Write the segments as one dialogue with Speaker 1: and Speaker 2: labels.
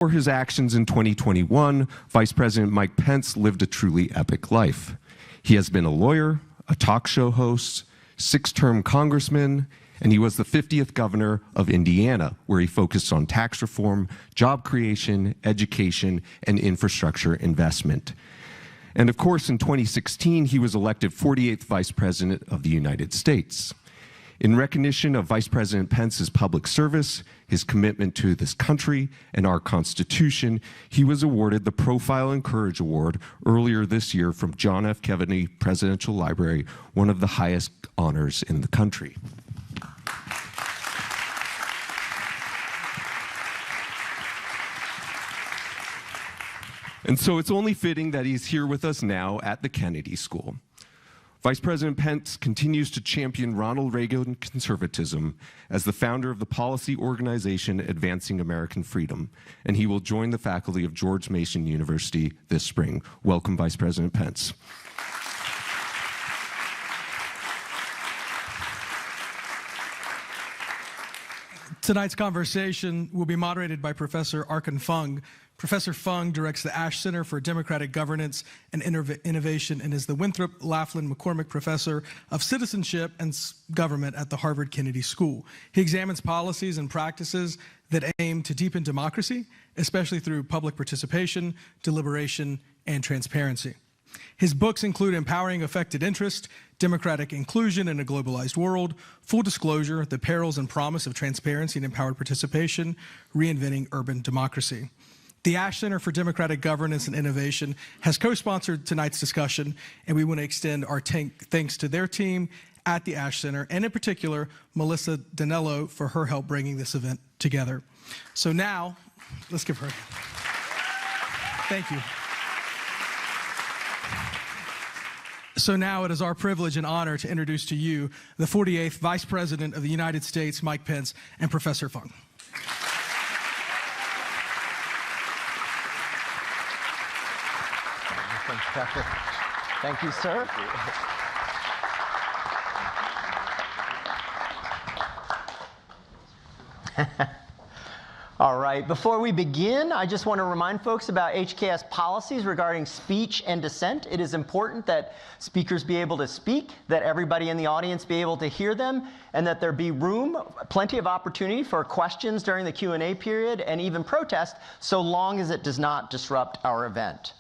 Speaker 1: For his actions in 2021, Vice President Mike Pence lived a truly epic life. He has been a lawyer, a talk show host, 6-term congressman, and he was the 50th governor of Indiana, where he focused on tax reform, job creation, education, and infrastructure investment. And of course, in 2016, he was elected 48th Vice President of the United States. In recognition of Vice President Pence's public service, his commitment to this country and our Constitution, he was awarded the Profile and Courage Award earlier this year from John F. Kennedy Presidential Library, one of the highest honors in the country. And so it's only fitting that he's here with us now at the Kennedy School. Vice President Pence continues to champion Ronald Reagan conservatism as the founder of the policy organization Advancing American Freedom, and he will join the faculty of George Mason University this spring. Welcome, Vice President Pence.
Speaker 2: Tonight's conversation will be moderated by Professor Arkan Fung. Professor Fung directs the Ash Center for Democratic Governance and Innovation and is the Winthrop Laughlin McCormick Professor of Citizenship and Government at the Harvard Kennedy School. He examines policies and practices that aim to deepen democracy, especially through public participation, deliberation, and transparency. His books include Empowering Affected Interest, Democratic Inclusion in a Globalized World, Full Disclosure, The Perils and Promise of Transparency and Empowered Participation, Reinventing Urban Democracy. The Ash Center for Democratic Governance and Innovation has co-sponsored tonight's discussion, and we want to extend our thanks to their team at the Ash Center, and in particular, Melissa Danello for her help bringing this event together. So now, let's give her a hand. Thank you. So now it is our privilege and honor to introduce to you the 48th Vice President of the United States, Mike Pence, and Professor Fung.
Speaker 3: Thank you, sir. All right, before we begin, I just want to remind folks about HKS policies regarding speech and dissent. It is important that speakers be able to speak, that everybody in the audience be able to hear them, and that there be room, plenty of opportunity for questions during the Q&A period and even protest, so long as it does not disrupt our event.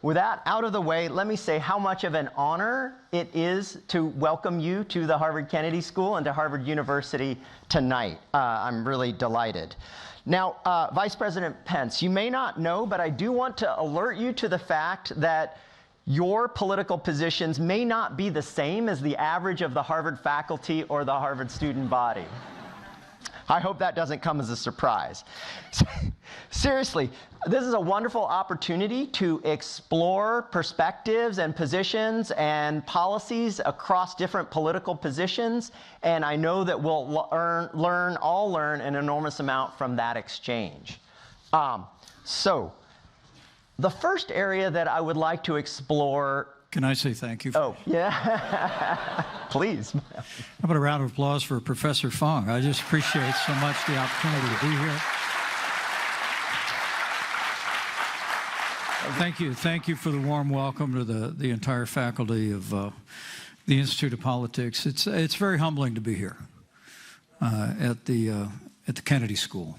Speaker 3: With that out of the way, let me say how much of an honor it is to welcome you to the Harvard Kennedy School and to Harvard University tonight. I'm really delighted. Now, Vice President Pence, you may not know, but I do want to alert you to the fact that your political positions may not be the same as the average of the Harvard faculty or the Harvard student body. I hope that doesn't come as a surprise. Seriously, this is a wonderful opportunity to explore perspectives and positions and policies across different political positions, and I know that we'll all learn an enormous amount from that exchange. So, the first area that I would like to explore.
Speaker 4: Can I say thank you?
Speaker 3: Oh, yeah. Please.
Speaker 4: How about a round of applause for Professor Fung? I just appreciate so much the opportunity to be here. Thank you. Thank you for the warm welcome to the entire faculty of the Institute of Politics. It's very humbling to be here at the Kennedy School.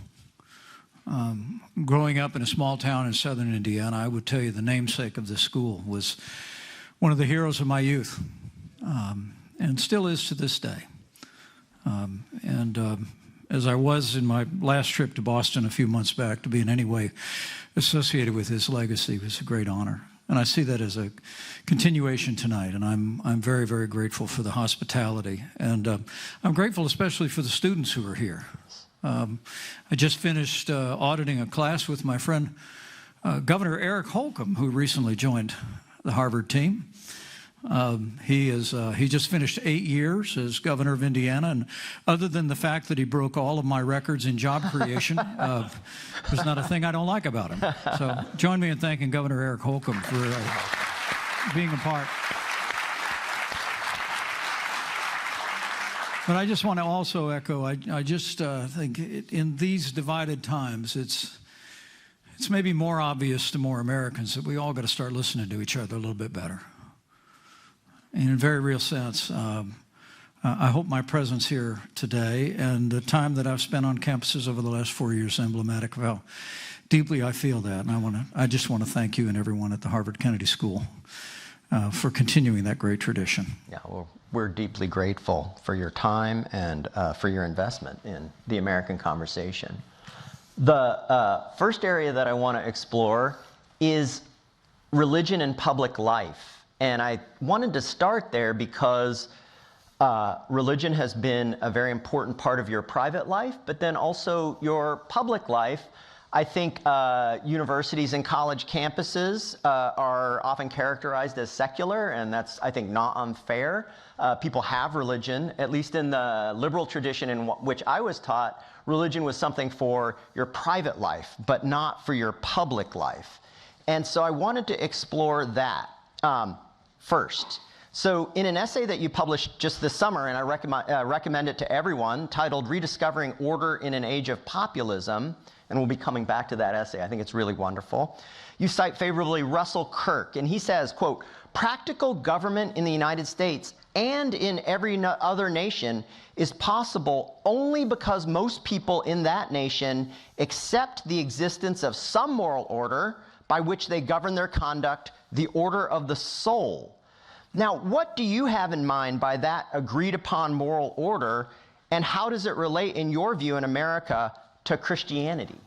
Speaker 4: Growing up in a small town in southern Indiana, I would tell you the namesake of this school was one of the heroes of my youth, and still is to this day. As I was in my last trip to Boston a few months back, to be in any way associated with his legacy was a great honor. And I see that as a continuation tonight, and I'm very, very grateful for the hospitality. And I'm grateful especially for the students who are here. I just finished auditing a class with my friend, Governor Eric Holcomb, who recently joined the Harvard team. He just finished 8 years as governor of Indiana, and other than the fact that he broke all of my records in job creation, there's not a thing I don't like about him. So join me in thanking Governor Eric Holcomb for being a part. But I just want to also echo, I just think in these divided times, it's maybe more obvious to more Americans that we all got to start listening to each other a little bit better. In a very real sense, I hope my presence here today and the time that I've spent on campuses over the last 4 years is emblematic of how deeply I feel that. And I just want to thank you and everyone at the Harvard Kennedy School for continuing that great tradition.
Speaker 3: Yeah, well, we're deeply grateful for your time and for your investment in the American conversation. The first area that I want to explore is religion and public life. And I wanted to start there because religion has been a very important part of your private life, but then also your public life. I think universities and college campuses are often characterized as secular, and that's, I think, not unfair. People have religion, at least in the liberal tradition in which I was taught. Religion was something for your private life, but not for your public life. And so I wanted to explore that first. So in an essay that you published just this summer, and I recommend it to everyone, titled Rediscovering Order in an Age of Populism, and we'll be coming back to that essay. I think it's really wonderful. You cite favorably Russell Kirk, and he says, quote, "Practical government in the United States and in every other nation is possible only because most people in that nation accept the existence of some moral order by which they govern their conduct, the order of the soul." Now, what do you have in mind by that agreed upon moral order, and how does it relate, in your view, in America, to Christianity?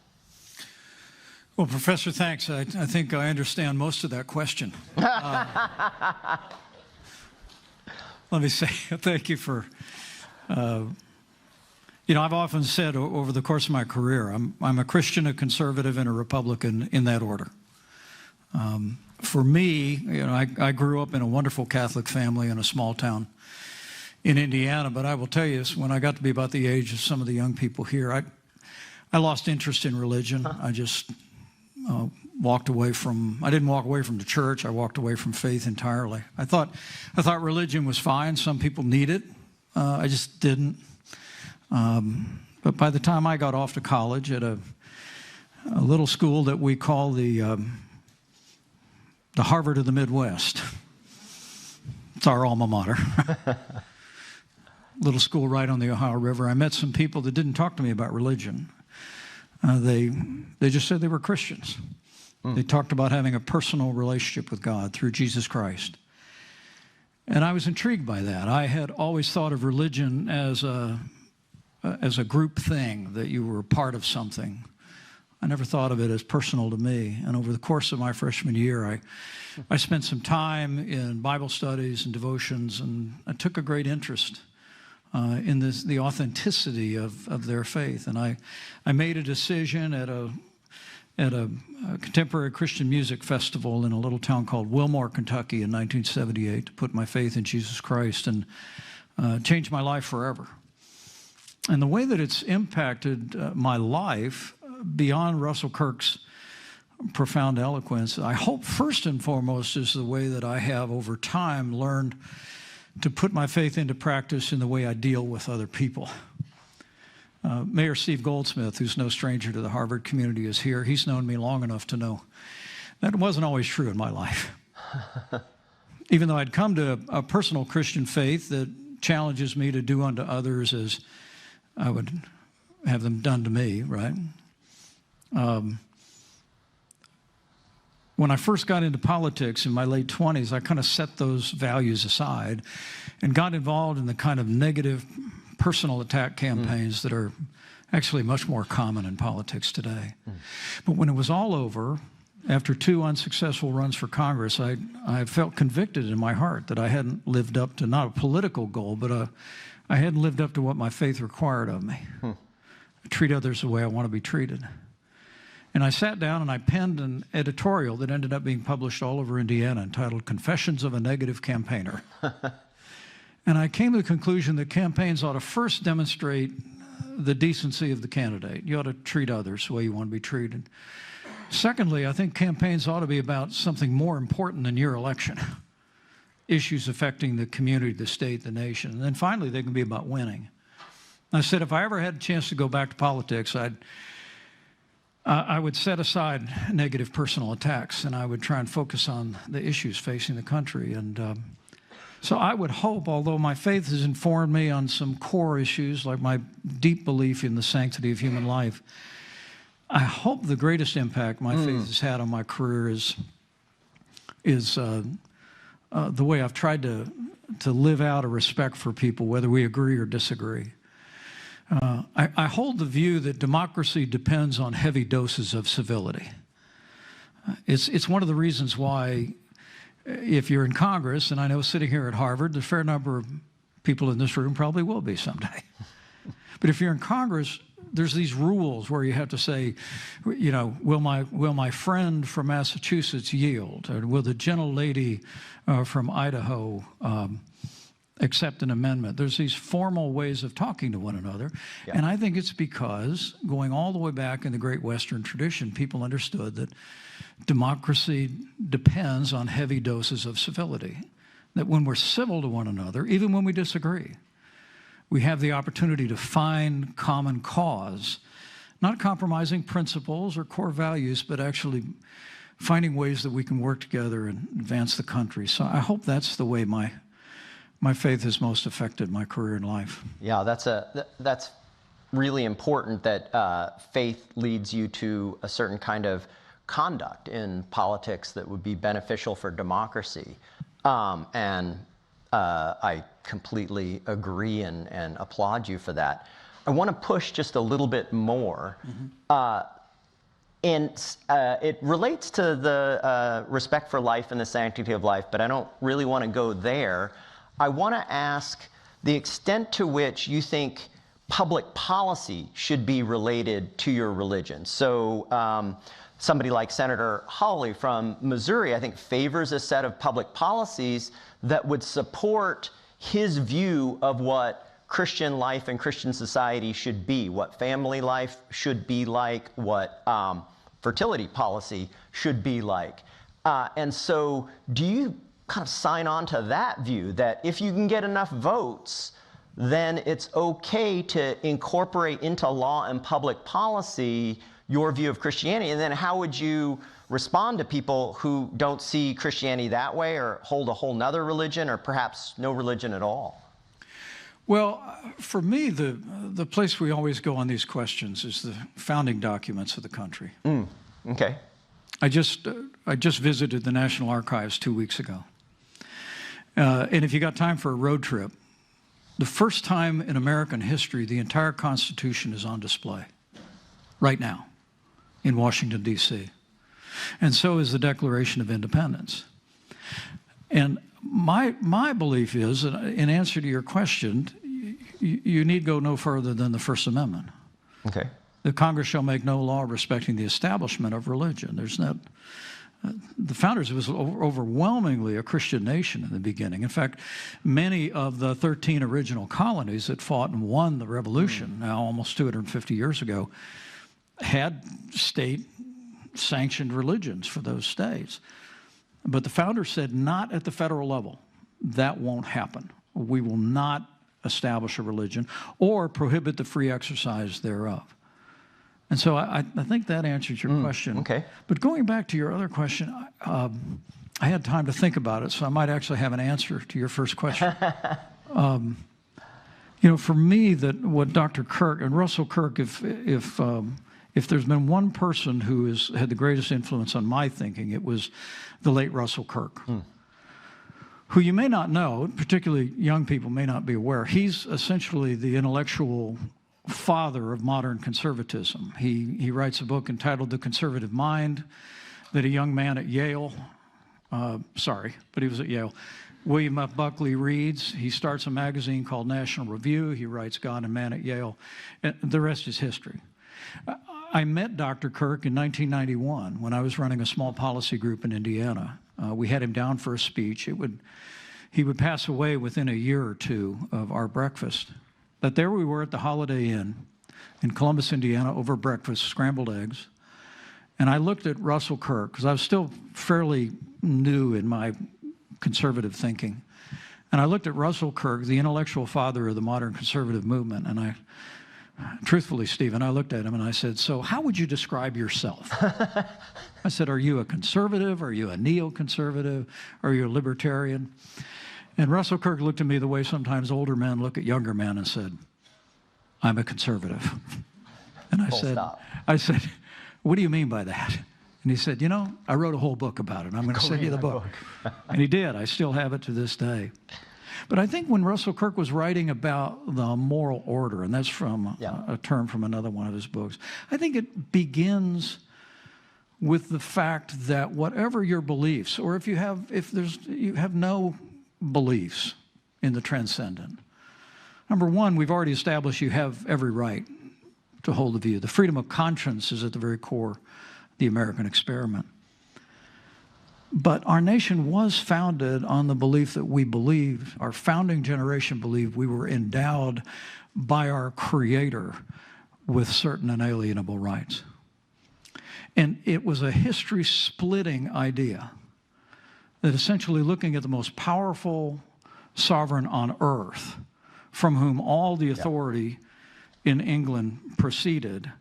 Speaker 4: Well, Professor, thanks. I think I understand most of that question. Let me say thank you for, I've often said over the course of my career, I'm a Christian, a conservative, and a Republican in that order. For me, I grew up in a wonderful Catholic family in a small town in Indiana, but I will tell you, when I got to be about the age of some of the young people here, I lost interest in religion. I just walked away from, I didn't walk away from the church, I walked away from faith entirely. I thought religion was fine. Some people need it. I just didn't. But by the time I got off to college at a little school that we call the Harvard of the Midwest, it's our alma mater, little school right on the Ohio River, I met some people that didn't talk to me about religion. They just said they were Christians. They talked about having a personal relationship with God through Jesus Christ. And I was intrigued by that. I had always thought of religion as a group thing, that you were part of something. I never thought of it as personal to me. And over the course of my freshman year, I spent some time in Bible studies and devotions, and I took a great interest in the authenticity of their faith. And I made a decision at a contemporary Christian music festival in a little town called Wilmore, Kentucky in 1978 to put my faith in Jesus Christ and changed my life forever. And the way that it's impacted my life, beyond Russell Kirk's profound eloquence, I hope first and foremost is the way that I have over time learned to put my faith into practice in the way I deal with other people. Mayor Steve Goldsmith, who's no stranger to the Harvard community, is here. He's known me long enough to know that wasn't always true in my life. Even though I'd come to a personal Christian faith that challenges me to do unto others as I would have them done to me, right? When I first got into politics in my late 20s, I kind of set those values aside and got involved in the kind of negative personal attack campaigns that are actually much more common in politics today. But when it was all over, after 2 unsuccessful runs for Congress, I felt convicted in my heart that I hadn't lived up to not a political goal, but I hadn't lived up to what my faith required of me. Treat others the way I want to be treated. And I sat down and I penned an editorial that ended up being published all over Indiana entitled Confessions of a Negative Campaigner. And I came to the conclusion that campaigns ought to first demonstrate the decency of the candidate. You ought to treat others the way you want to be treated. Secondly, I think campaigns ought to be about something more important than your election. Issues affecting the community, the state, the nation. And then finally, they can be about winning. I said if I ever had a chance to go back to politics, I would set aside negative personal attacks, and I would try and focus on the issues facing the country. And so I would hope, although my faith has informed me on some core issues, like my deep belief in the sanctity of human life, I hope the greatest impact my faith has had on my career is the way I've tried to live out a respect for people, whether we agree or disagree. I hold the view that democracy depends on heavy doses of civility. It's one of the reasons why, if you're in Congress, and I know sitting here at Harvard, a fair number of people in this room probably will be someday. But if you're in Congress, there's these rules where you have to say, you know, will my friend from Massachusetts yield? Or will the gentle lady from Idaho accept an amendment? There's these formal ways of talking to one another. Yeah. And I think it's because, going all the way back in the great Western tradition, people understood that democracy depends on heavy doses of civility. That when we're civil to one another, even when we disagree, we have the opportunity to find common cause, not compromising principles or core values, but actually finding ways that we can work together and advance the country. So I hope that's the way my faith has most affected my career in life.
Speaker 3: Yeah, that's really important, that faith leads you to a certain kind of conduct in politics that would be beneficial for democracy. I completely agree and applaud you for that. I want to push just a little bit more. It relates to the respect for life and the sanctity of life, but I don't really want to go there. I want to ask the extent to which you think public policy should be related to your religion. So somebody like Senator Hawley from Missouri, I think, favors a set of public policies that would support his view of what Christian life and Christian society should be, what family life should be like, what fertility policy should be like. And so do you kind of sign on to that view, that if you can get enough votes, then it's okay to incorporate into law and public policy your view of Christianity? And then how would you respond to people who don't see Christianity that way, or hold a whole nother religion, or perhaps no religion at all?
Speaker 4: Well, for me, the place we always go on these questions is the founding documents of the country.
Speaker 3: Okay.
Speaker 4: I just visited the National Archives 2 weeks ago. And if you got time for a road trip, the first time in American history the entire Constitution is on display right now in Washington, D.C. And so is the Declaration of Independence. And my belief is, in answer to your question, you need go no further than the First Amendment.
Speaker 3: Okay.
Speaker 4: The Congress shall make no law respecting the establishment of religion. There's not. The founders was overwhelmingly a Christian nation in the beginning. In fact, many of the 13 original colonies that fought and won the Revolution, now almost 250 years ago, had state-sanctioned religions for those states. But the founders said, not at the federal level. That won't happen. We will not establish a religion or prohibit the free exercise thereof. And so I think that answers your question.
Speaker 3: Okay.
Speaker 4: But going back to your other question, I had time to think about it, so I might actually have an answer to your first question. You know, for me, what Dr. Kirk and Russell Kirk, if there's been one person who has had the greatest influence on my thinking, it was the late Russell Kirk, who you may not know, particularly young people may not be aware. He's essentially the intellectual father of modern conservatism. He writes a book entitled The Conservative Mind that a young man at Yale, but he was at Yale, William F. Buckley reads. He starts a magazine called National Review. He writes God and Man at Yale. And the rest is history. I met Dr. Kirk in 1991 when I was running a small policy group in Indiana. We had him down for a speech. He would pass away within a year or two of our breakfast. But there we were at the Holiday Inn in Columbus, Indiana, over breakfast, scrambled eggs. And I looked at Russell Kirk, because I was still fairly new in my conservative thinking. And I looked at Russell Kirk, the intellectual father of the modern conservative movement, and Truthfully, Stephen, I looked at him and I said, so how would you describe yourself? I said, are you a conservative? Are you a neoconservative? Are you a libertarian? And Russell Kirk looked at me the way sometimes older men look at younger men and said, I'm a conservative. And I said, what do you mean by that? And he said, you know, I wrote a whole book about it. I'm going to send you the book. And he did. I still have it to this day. But I think when Russell Kirk was writing about the moral order, and that's from a term from another one of his books, I think it begins with the fact that whatever your beliefs, or if you have no beliefs in the transcendent. Number one, we've already established you have every right to hold a view. The freedom of conscience is at the very core of the American experiment. But our nation was founded on the belief that we believed, our founding generation believed, we were endowed by our Creator with certain inalienable rights. And it was a history-splitting idea that essentially looking at the most powerful sovereign on earth, from whom all the authority in England proceeded,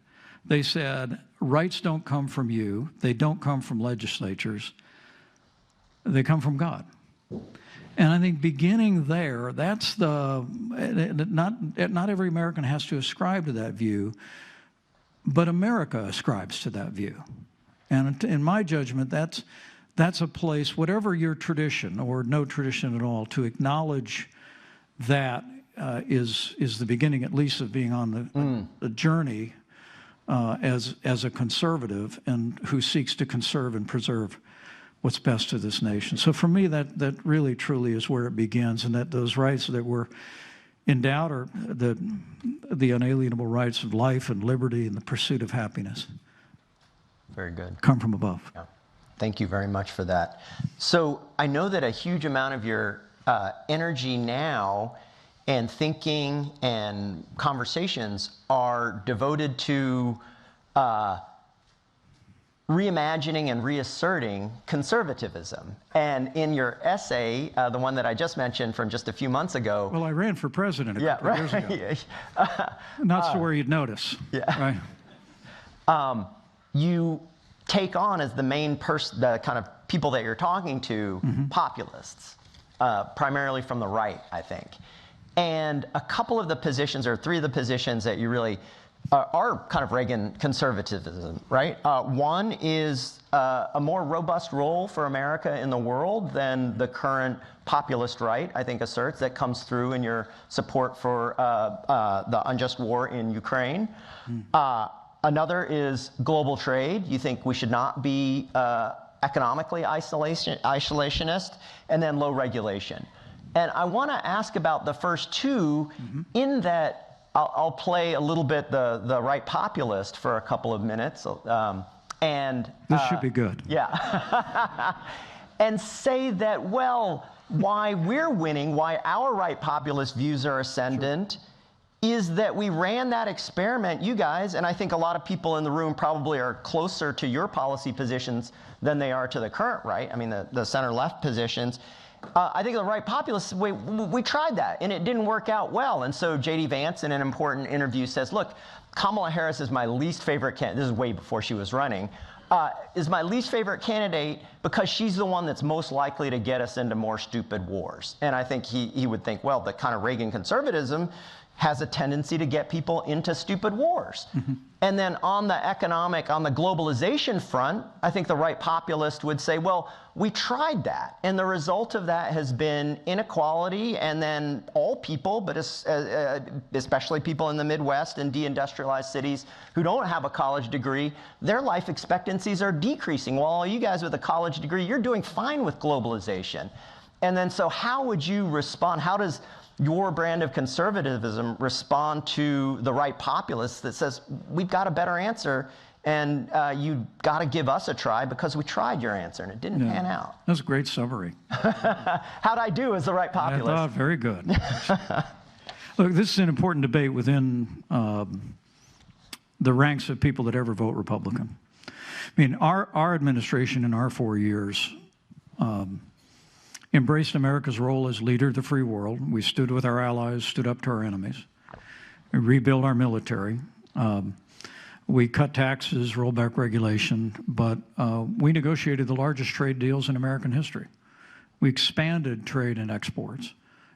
Speaker 4: they said, rights don't come from you, they don't come from legislatures, they come from God. And I think beginning there, that's not every American has to ascribe to that view, but America ascribes to that view. And in my judgment, that's a place, whatever your tradition or no tradition at all, to acknowledge that is the beginning, at least, of being on the journey as a conservative and who seeks to conserve and preserve what's best to this nation. So for me, that really truly is where it begins, and that those rights that were endowed are the unalienable rights of life and liberty and the pursuit of happiness.
Speaker 3: Very good.
Speaker 4: Come from above.
Speaker 3: Yeah. Thank you very much for that. So I know that a huge amount of your energy now and thinking and conversations are devoted to reimagining and reasserting conservatism. And in your essay, the one that I just mentioned from just a few months ago.
Speaker 4: Well, I ran for president a couple of years ago. Not so where you'd notice. Yeah.
Speaker 3: Right. You take on as the main person, the kind of people that you're talking to, populists, primarily from the right, I think. And a couple of the positions, or three of the positions that you really are kind of Reagan conservatism, right? One is a more robust role for America in the world than the current populist right, I think, asserts, that comes through in your support for the unjust war in Ukraine. Another is global trade. You think we should not be economically isolationist, and then low regulation. And I want to ask about the first two, in that I'll play a little bit the right populist for a couple of minutes.
Speaker 4: This should be good.
Speaker 3: Yeah. And say that, well, why we're winning, why our right populist views are ascendant, is that we ran that experiment, you guys, and I think a lot of people in the room probably are closer to your policy positions than they are to the current right, I mean the center-left positions. I think the right populists, we tried that, and it didn't work out well. And so J.D. Vance, in an important interview, says, look, Kamala Harris is my least favorite candidate. This is way before she was running. Is my least favorite candidate because she's the one that's most likely to get us into more stupid wars. And I think he would think, well, the kind of Reagan conservatism has a tendency to get people into stupid wars. And then on the globalization front, I think the right populist would say, well, we tried that. And the result of that has been inequality, and then all people, but especially people in the Midwest and deindustrialized cities who don't have a college degree, their life expectancies are decreasing. While all you guys with a college degree, you're doing fine with globalization. And then so how would you respond? How does your brand of conservatism respond to the right populist that says, we've got a better answer, and you got to give us a try because we tried your answer and it didn't pan out?
Speaker 4: That was a great summary.
Speaker 3: How'd I do as the right populist?
Speaker 4: I thought very good. Look, this is an important debate within the ranks of people that ever vote Republican. I mean, our administration in our 4 years embraced America's role as leader of the free world. We stood with our allies, stood up to our enemies. We rebuilt our military. We cut taxes, rolled back regulation, but we negotiated the largest trade deals in American history. We expanded trade and exports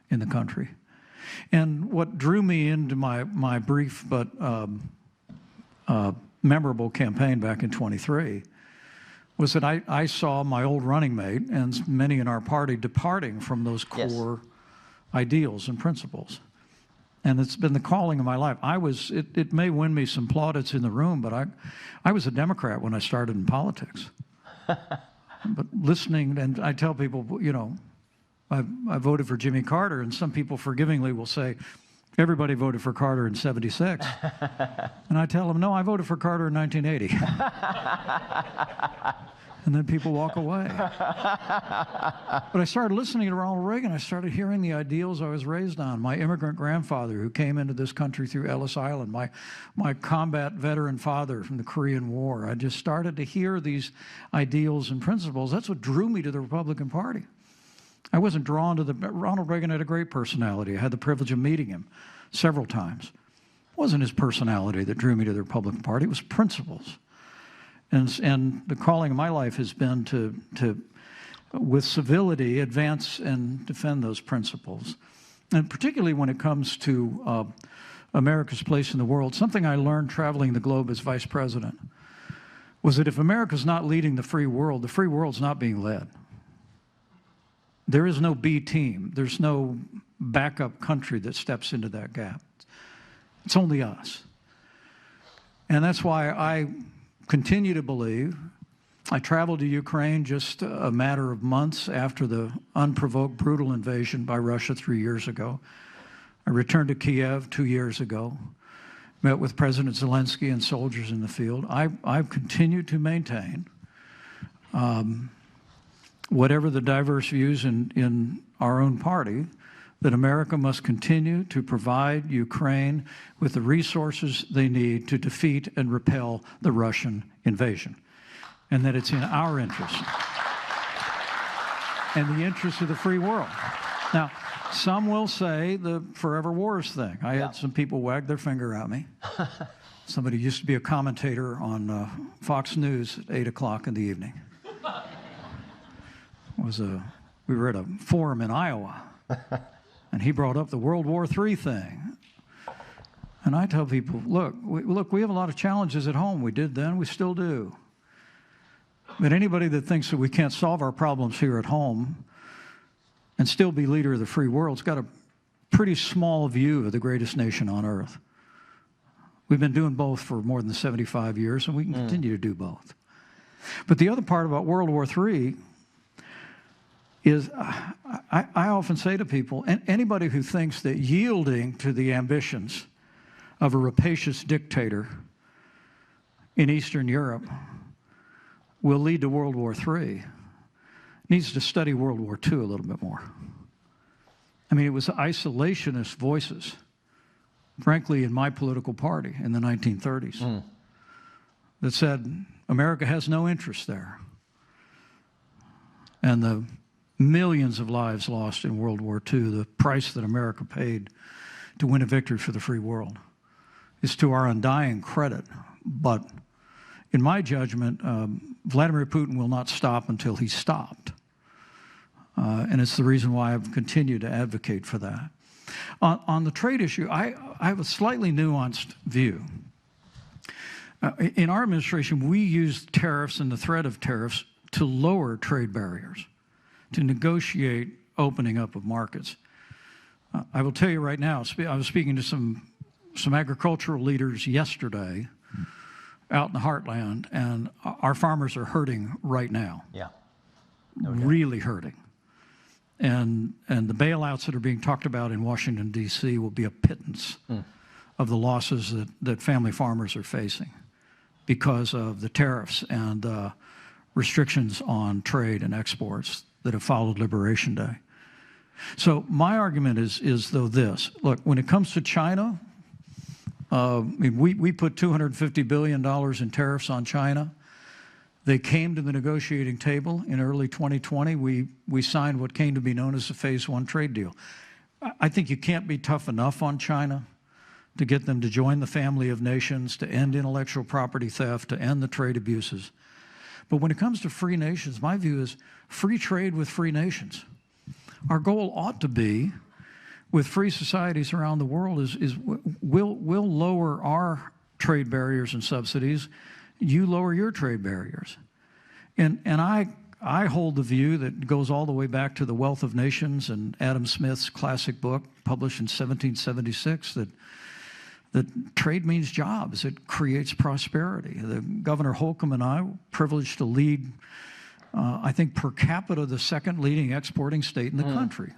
Speaker 4: in the country. And what drew me into my brief but memorable campaign back in '23 was that I saw my old running mate and many in our party departing from those core ideals and principles. And it's been the calling of my life. It may win me some plaudits in the room, but I was a Democrat when I started in politics. But listening, and I tell people, you know, I voted for Jimmy Carter, and some people forgivingly will say, everybody voted for Carter in '76. And I tell them, no, I voted for Carter in 1980. And then people walk away. But I started listening to Ronald Reagan. I started hearing the ideals I was raised on. My immigrant grandfather who came into this country through Ellis Island, my combat veteran father from the Korean War. I just started to hear these ideals and principles. That's what drew me to the Republican Party. I wasn't drawn to Ronald Reagan had a great personality. I had the privilege of meeting him several times. It wasn't his personality that drew me to the Republican Party. It was principles. And the calling of my life has been to, with civility, advance and defend those principles. And particularly when it comes to America's place in the world, something I learned traveling the globe as vice president was that if America's not leading the free world's not being led. There is no B team. There's no backup country that steps into that gap. It's only us. And that's why I continue to believe. I traveled to Ukraine just a matter of months after the unprovoked, brutal invasion by Russia 3 years ago. I returned to Kiev 2 years ago, met with President Zelensky and soldiers in the field. I've continued to maintain, whatever the diverse views in our own party, that America must continue to provide Ukraine with the resources they need to defeat and repel the Russian invasion, and that it's in our interest and the interest of the free world. Now, some will say the forever wars thing. I had some people wag their finger at me. Somebody used to be a commentator on Fox News at 8 o'clock in the evening. We were at a forum in Iowa, and he brought up the World War III thing. And I tell people, look, we have a lot of challenges at home. We did then, we still do. But anybody that thinks that we can't solve our problems here at home and still be leader of the free world's got a pretty small view of the greatest nation on earth. We've been doing both for more than 75 years, and we can continue to do both. But the other part about World War III is I often say to people, anybody who thinks that yielding to the ambitions of a rapacious dictator in Eastern Europe will lead to World War III needs to study World War II a little bit more. I mean, it was isolationist voices, frankly, in my political party in the 1930s that said America has no interest there. And the millions of lives lost in World War II, the price that America paid to win a victory for the free world, is to our undying credit. But in my judgment, Vladimir Putin will not stop until he's stopped. And it's the reason why I've continued to advocate for that. On the trade issue, I have a slightly nuanced view. In our administration, we used tariffs and the threat of tariffs to lower trade barriers, to negotiate opening up of markets. I will tell you right now, I was speaking to some agricultural leaders yesterday out in the heartland, and our farmers are hurting right now. Yeah, no doubt. Really hurting. And the bailouts that are being talked about in Washington, D.C. will be a pittance of the losses that family farmers are facing because of the tariffs and restrictions on trade and exports that have followed Liberation Day. So my argument is though this. Look, when it comes to China, we put $250 billion in tariffs on China. They came to the negotiating table in early 2020. We signed what came to be known as the Phase 1 trade deal. I think you can't be tough enough on China to get them to join the family of nations, to end intellectual property theft, to end the trade abuses. But when it comes to free nations, my view is free trade with free nations. Our goal ought to be, with free societies around the world, is we'll lower our trade barriers and subsidies, you lower your trade barriers. And I hold the view that goes all the way back to The Wealth of Nations and Adam Smith's classic book, published in 1776, that trade means jobs. It creates prosperity. The Governor Holcomb and I were privileged to lead, I think, per capita, the second leading exporting state in the country.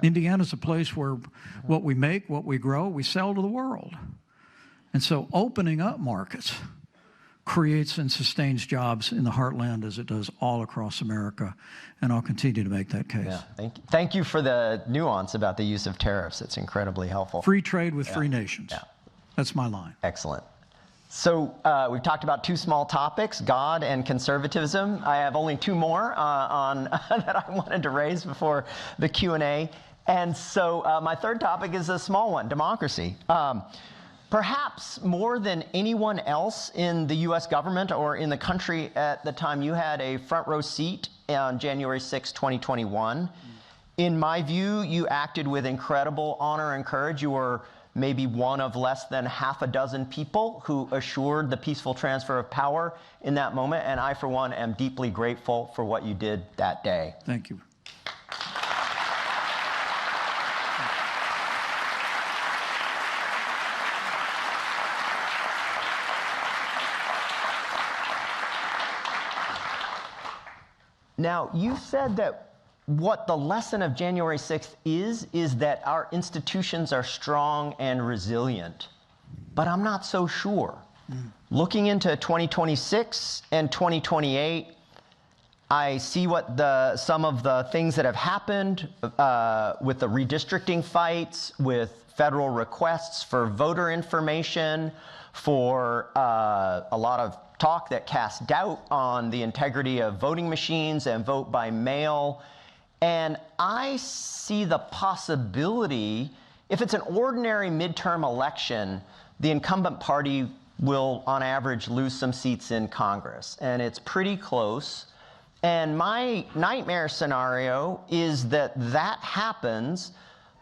Speaker 4: Indiana's a place where what we make, what we grow, we sell to the world. And so opening up markets creates and sustains jobs in the heartland as it does all across America, and I'll continue to make that case.
Speaker 3: Yeah, thank you for the nuance about the use of tariffs. It's incredibly helpful.
Speaker 4: Free trade with free nations. Yeah. That's my line.
Speaker 3: Excellent. So we've talked about two small topics, God and conservatism. I have only two more on that I wanted to raise before the Q&A. And so my third topic is a small one, democracy. Perhaps more than anyone else in the U.S. government or in the country at the time, you had a front row seat on January 6, 2021. In my view, you acted with incredible honor and courage. You were maybe one of less than half a dozen people who assured the peaceful transfer of power in that moment. And I, for one, am deeply grateful for what you did that day.
Speaker 4: Thank you.
Speaker 3: Now, you said that what the lesson of January 6th is that our institutions are strong and resilient. But I'm not so sure. Looking into 2026 and 2028, I see what some of the things that have happened with the redistricting fights, with federal requests for voter information, for a lot of talk that casts doubt on the integrity of voting machines and vote by mail. And I see the possibility, if it's an ordinary midterm election, the incumbent party will, on average, lose some seats in Congress. And it's pretty close. And my nightmare scenario is that that happens,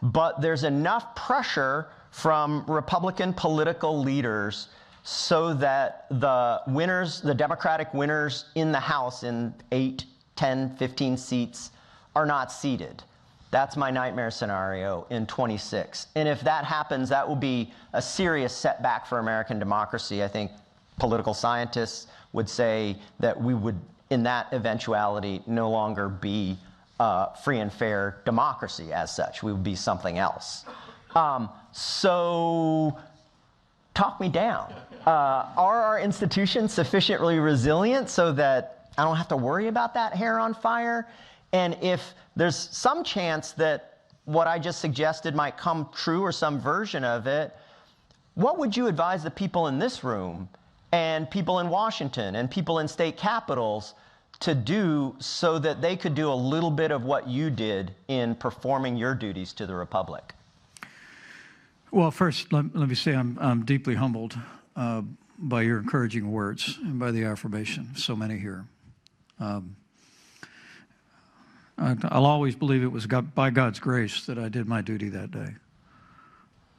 Speaker 3: but there's enough pressure from Republican political leaders so that the winners, the Democratic winners in the House in 8, 10, 15 seats are not seated. That's my nightmare scenario in 26. And if that happens, that will be a serious setback for American democracy. I think political scientists would say that we would, in that eventuality, no longer be free and fair democracy as such. We would be something else. So talk me down. Are our institutions sufficiently resilient so that I don't have to worry about that hair on fire? And if there's some chance that what I just suggested might come true or some version of it, what would you advise the people in this room and people in Washington and people in state capitals to do so that they could do a little bit of what you did in performing your duties to the Republic?
Speaker 4: Well, first, let me say I'm deeply humbled by your encouraging words and by the affirmation of so many here. I'll always believe it was by God's grace that I did my duty that day.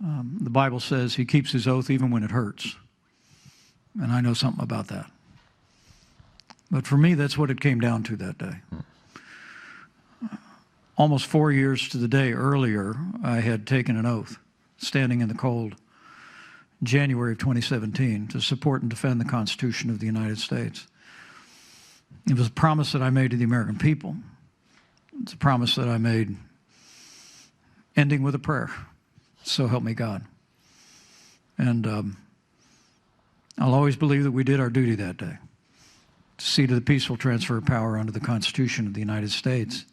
Speaker 4: The Bible says he keeps his oath even when it hurts. And I know something about that. But for me, that's what it came down to that day. Almost 4 years to the day earlier, I had taken an oath, standing in the cold, January of 2017, to support and defend the Constitution of the United States. It was a promise that I made to the American people. It's a promise that I made ending with a prayer. So help me God. And I'll always believe that we did our duty that day, to see to the peaceful transfer of power under the Constitution of the United States.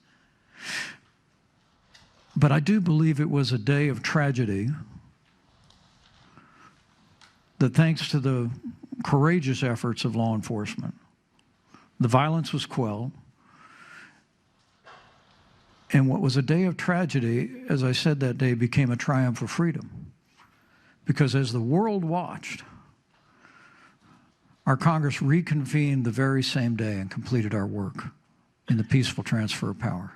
Speaker 4: But I do believe it was a day of tragedy that, thanks to the courageous efforts of law enforcement, the violence was quelled. And what was a day of tragedy, as I said that day, became a triumph for freedom. Because as the world watched, our Congress reconvened the very same day and completed our work in the peaceful transfer of power.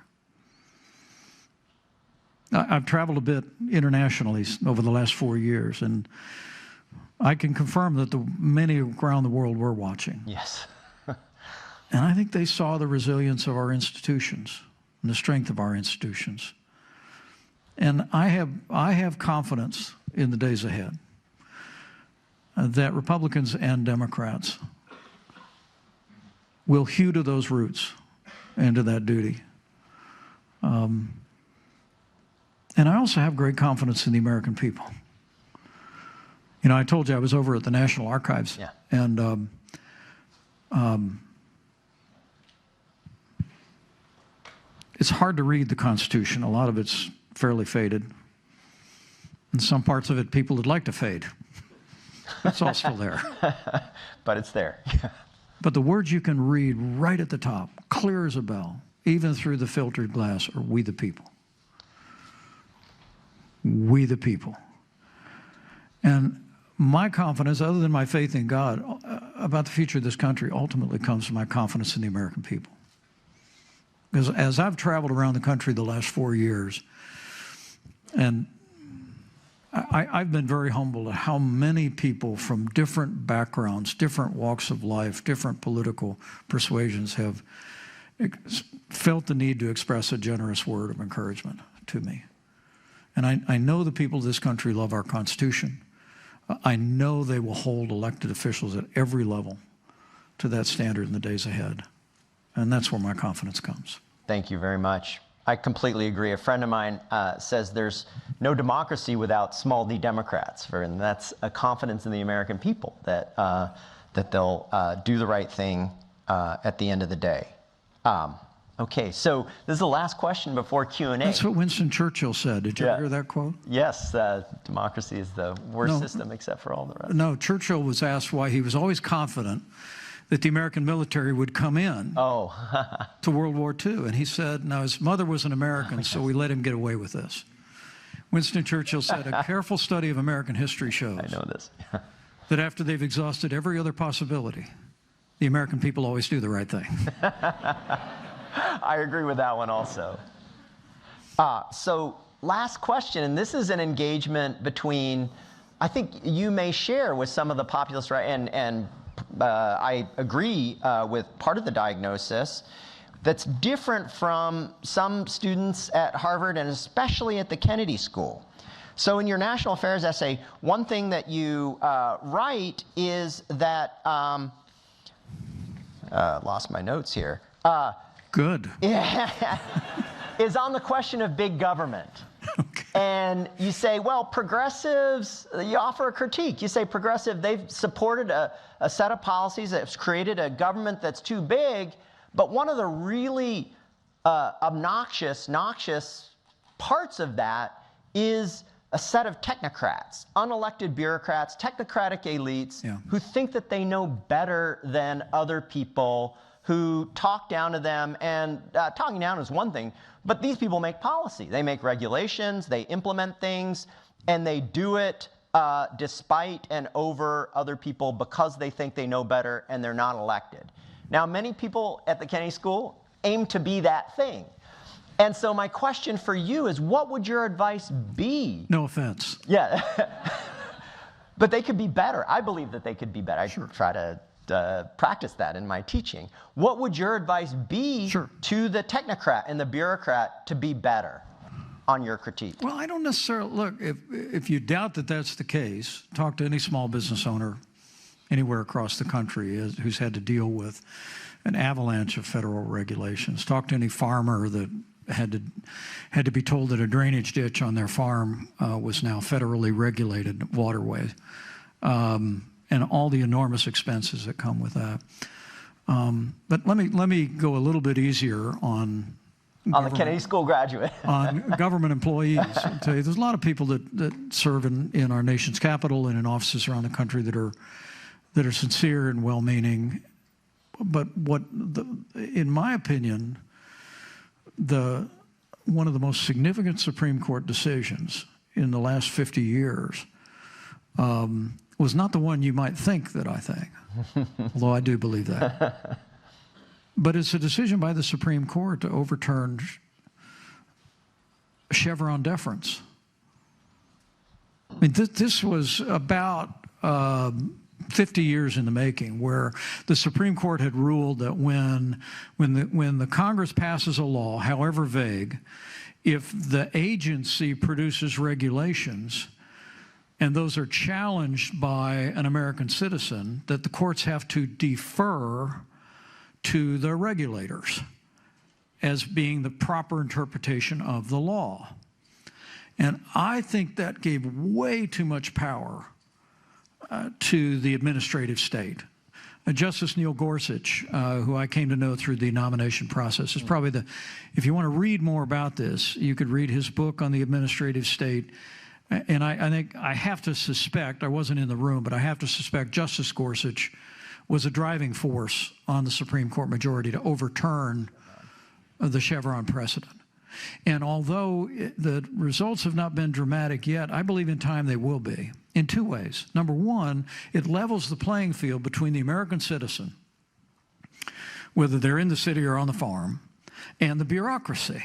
Speaker 4: I've traveled a bit internationally over the last 4 years, and I can confirm that many around the world were watching.
Speaker 3: Yes.
Speaker 4: And I think they saw the resilience of our institutions and the strength of our institutions. And I have confidence in the days ahead that Republicans and Democrats will hew to those roots and to that duty. And I also have great confidence in the American people. You know, I told you I was over at the National Archives,
Speaker 3: yeah.
Speaker 4: And it's hard to read the Constitution. A lot of it's fairly faded. And some parts of it people would like to fade. It's all still there.
Speaker 3: But it's there.
Speaker 4: But the words you can read right at the top, clear as a bell, even through the filtered glass, are "we the people." We the people. And my confidence, other than my faith in God, about the future of this country ultimately comes from my confidence in the American people. Because as I've traveled around the country the last 4 years, and I've been very humbled at how many people from different backgrounds, different walks of life, different political persuasions have felt the need to express a generous word of encouragement to me. And I know the people of this country love our Constitution. I know they will hold elected officials at every level to that standard in the days ahead. And that's where my confidence comes.
Speaker 3: Thank you very much. I completely agree. A friend of mine says there's no democracy without small d Democrats, and that's a confidence in the American people that they'll do the right thing at the end of the day. Okay, so this is the last question before Q&A.
Speaker 4: That's what Winston Churchill said. Did you ever hear that quote?
Speaker 3: Yes, democracy is the worst system except for all the rest.
Speaker 4: No, Churchill was asked why he was always confident that the American military would come in to World War II. And he said, no, his mother was an American, so we let him get away with this. Winston Churchill said, a careful study of American history shows
Speaker 3: I know this.
Speaker 4: that after they've exhausted every other possibility, the American people always do the right thing.
Speaker 3: I agree with that one also. So last question, and this is an engagement between, I think you may share with some of the populist, and I agree with part of the diagnosis that's different from some students at Harvard and especially at the Kennedy School. So in your national affairs essay, one thing that you write is that, lost my notes here.
Speaker 4: Good.
Speaker 3: Is on the question of big government.
Speaker 4: Okay.
Speaker 3: And you say, well, progressives, you offer a critique. You say progressive, they've supported a set of policies that have created a government that's too big, but one of the really noxious parts of that is a set of technocrats, unelected bureaucrats, technocratic elites who think that they know better than other people, who talk down to them, and talking down is one thing, but these people make policy. They make regulations, they implement things, and they do it despite and over other people because they think they know better and they're not elected. Now, many people at the Kennedy School aim to be that thing. And so my question for you is, what would your advice be?
Speaker 4: No offense.
Speaker 3: Yeah. But they could be better. I believe that they could be better. I try to practice that in my teaching. What would your advice be to the technocrat and the bureaucrat to be better on your critique?
Speaker 4: Well, I don't necessarily, look, if you doubt that that's the case, talk to any small business owner anywhere across the country who's had to deal with an avalanche of federal regulations. Talk to any farmer that had to be told that a drainage ditch on their farm was now federally regulated waterway. And all the enormous expenses that come with that. But let me go a little bit easier on
Speaker 3: the Kennedy School graduate.
Speaker 4: on government employees. I'll tell you, there's a lot of people that serve in our nation's capital and in offices around the country that are sincere and well-meaning. But in my opinion, one of the most significant Supreme Court decisions in the last 50 years was not the one you might think that I think, although I do believe that. But it's a decision by the Supreme Court to overturn Chevron deference. I mean, this was about 50 years in the making, where the Supreme Court had ruled that when the Congress passes a law, however vague, if the agency produces regulations and those are challenged by an American citizen, that the courts have to defer to the regulators as being the proper interpretation of the law. And I think that gave way too much power to the administrative state. Justice Neil Gorsuch, who I came to know through the nomination process, is probably if you want to read more about this, you could read his book on the administrative state. And I think I have to suspect, I wasn't in the room, but I have to suspect Justice Gorsuch was a driving force on the Supreme Court majority to overturn the Chevron precedent. And although the results have not been dramatic yet, I believe in time they will be, in two ways. Number one, it levels the playing field between the American citizen, whether they're in the city or on the farm, and the bureaucracy,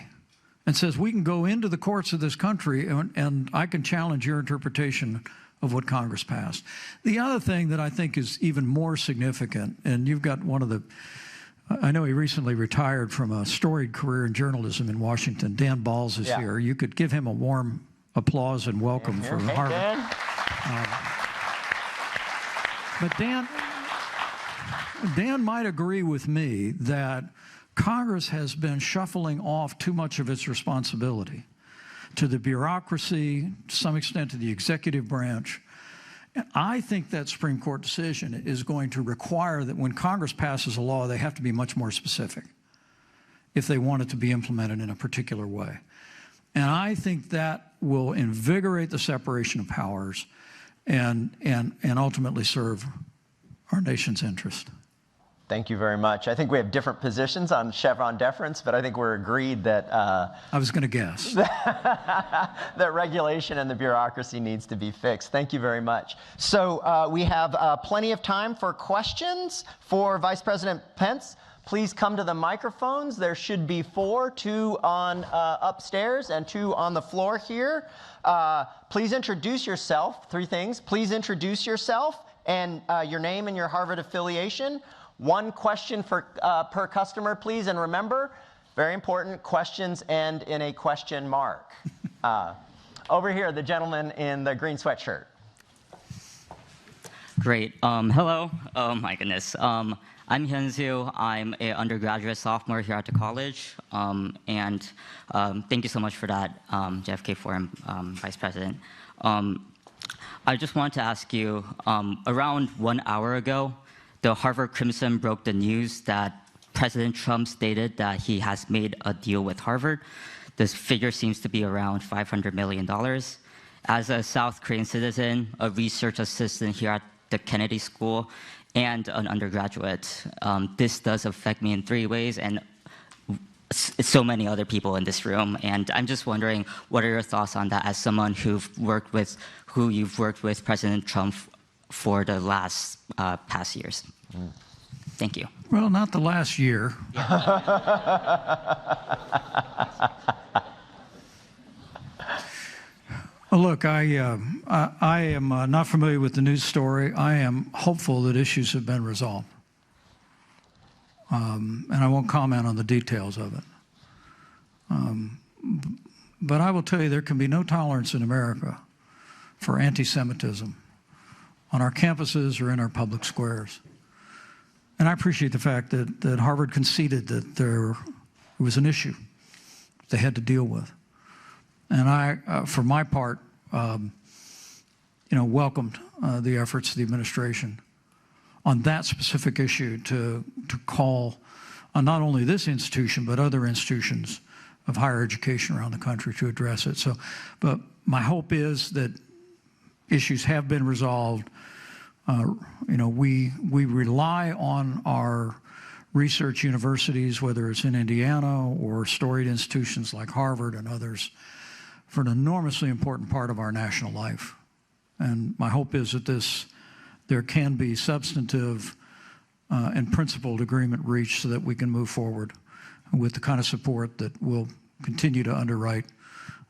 Speaker 4: and says we can go into the courts of this country and I can challenge your interpretation of what Congress passed. The other thing that I think is even more significant, and you've got one of the, I know he recently retired from a storied career in journalism in Washington. Dan Balls is here. You could give him a warm applause and welcome for Harvard. But Dan might agree with me that Congress has been shuffling off too much of its responsibility to the bureaucracy, to some extent to the executive branch. And I think that Supreme Court decision is going to require that when Congress passes a law, they have to be much more specific if they want it to be implemented in a particular way. And I think that will invigorate the separation of powers and ultimately serve our nation's interest.
Speaker 3: Thank you very much. I think we have different positions on Chevron deference, but I think we're agreed that
Speaker 4: I was going to guess
Speaker 3: that regulation and the bureaucracy needs to be fixed. Thank you very much. So we have plenty of time for questions for Vice President Pence. Please come to the microphones. There should be 4, 2 on upstairs and 2 on the floor here. Please introduce yourself. 3 things. Please introduce yourself and your name and your Harvard affiliation. 1 question per customer, please. And remember, very important, questions end in a question mark. Over here, the gentleman in the green sweatshirt.
Speaker 5: Great. Hello. Oh, my goodness. I'm Hyunsu. I'm an undergraduate sophomore here at the college. And thank you so much for that, JFK Forum Vice President. I just wanted to ask you, around 1 hour ago, the Harvard Crimson broke the news that President Trump stated that he has made a deal with Harvard. This figure seems to be around $500 million. As a South Korean citizen, a research assistant here at the Kennedy School, and an undergraduate, this does affect me in 3 ways, and so many other people in this room. And I'm just wondering, what are your thoughts on that as someone you've worked with President Trump for the past years? Thank you.
Speaker 4: Well, not the last year. Look, I am not familiar with the news story. I am hopeful that issues have been resolved. And I won't comment on the details of it. But I will tell you, there can be no tolerance in America for anti-Semitism on our campuses or in our public squares. And I appreciate the fact that Harvard conceded that there was an issue they had to deal with. And I, for my part, welcomed the efforts of the administration on that specific issue to call on not only this institution, but other institutions of higher education around the country to address it. So, but my hope is that issues have been resolved. We rely on our research universities, whether it's in Indiana or storied institutions like Harvard and others, for an enormously important part of our national life. And my hope is that there can be substantive and principled agreement reached so that we can move forward with the kind of support that will continue to underwrite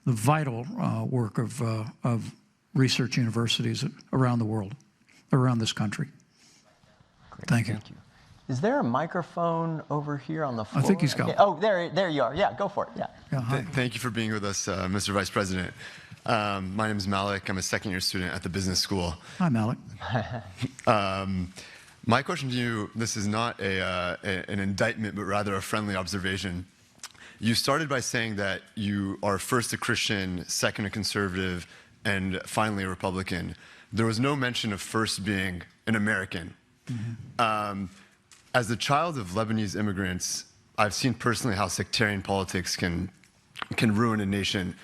Speaker 4: the vital work of research universities around the world, around this country.
Speaker 3: Great.
Speaker 4: Thank you.
Speaker 3: Is there a microphone over here on the floor?
Speaker 4: I think he's got
Speaker 3: Okay. Oh, there you are. Yeah, go for it. Yeah.
Speaker 6: Thank you for being with us, Mr. Vice President. My name is Malik. I'm a second-year student at the business school.
Speaker 4: Hi, Malik.
Speaker 6: My question to you, this is not an indictment, but rather a friendly observation. You started by saying that you are first a Christian, second a conservative, and finally a Republican. There was no mention of first being an American. Mm-hmm. As the child of Lebanese immigrants, I've seen personally how sectarian politics can ruin a nation.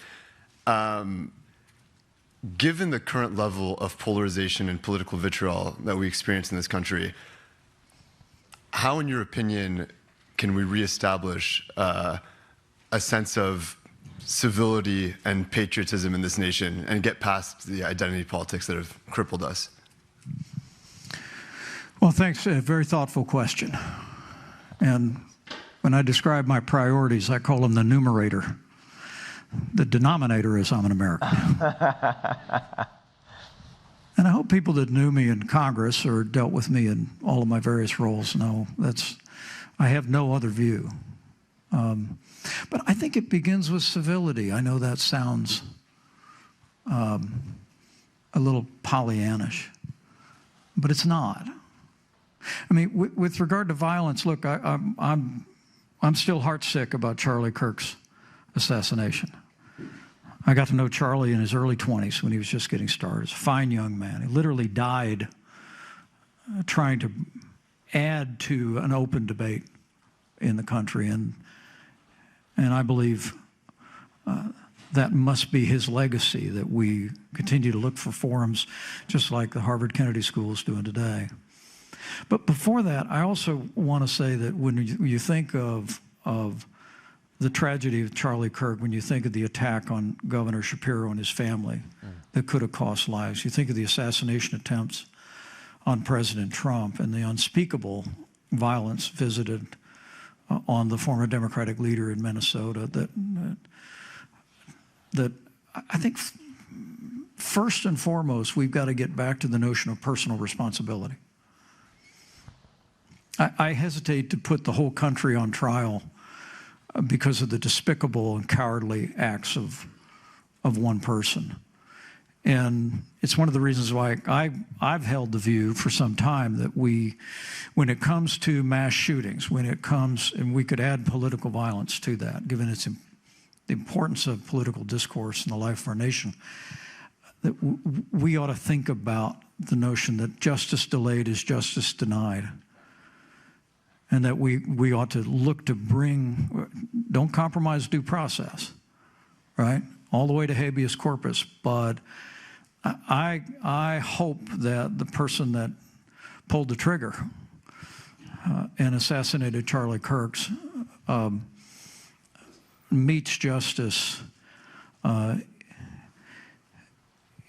Speaker 6: Given the current level of polarization and political vitriol that we experience in this country, how, in your opinion, can we reestablish a sense of civility and patriotism in this nation and get past the identity politics that have crippled us?
Speaker 4: Well, thanks. A very thoughtful question. And when I describe my priorities, I call them the numerator. The denominator is I'm an American. And I hope people that knew me in Congress or dealt with me in all of my various roles know I have no other view. But I think it begins with civility. I know that sounds a little Pollyannish, but it's not. I mean, with regard to violence, look, I'm still heartsick about Charlie Kirk's assassination. I got to know Charlie in his early 20s when he was just getting started. He's a fine young man. He literally died trying to add to an open debate in the country, and I believe that must be his legacy, that we continue to look for forums just like the Harvard Kennedy School is doing today. But before that, I also want to say that when you think of the tragedy of Charlie Kirk, when you think of the attack on Governor Shapiro and his family that could have cost lives, you think of the assassination attempts on President Trump and the unspeakable violence visited on the former Democratic leader in Minnesota, that I think first and foremost, we've got to get back to the notion of personal responsibility. I hesitate to put the whole country on trial because of the despicable and cowardly acts of one person. And it's one of the reasons why I've held the view for some time that when it comes to mass shootings, and we could add political violence to that, given the importance of political discourse in the life of our nation, that we ought to think about the notion that justice delayed is justice denied. And that we ought to look to don't compromise due process, right? All the way to habeas corpus. But I hope that the person that pulled the trigger and assassinated Charlie Kirk meets justice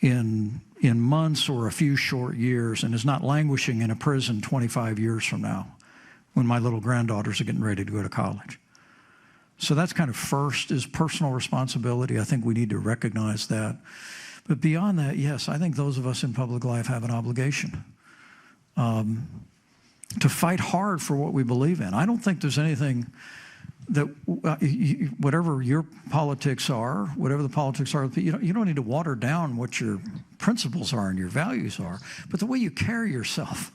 Speaker 4: in months or a few short years and is not languishing in a prison 25 years from now, when my little granddaughters are getting ready to go to college. So that's kind of first is personal responsibility. I think we need to recognize that. But beyond that, yes, I think those of us in public life have an obligation to fight hard for what we believe in. I don't think there's anything that, whatever your politics are, whatever the politics are, you don't need to water down what your principles are and your values are, but the way you carry yourself.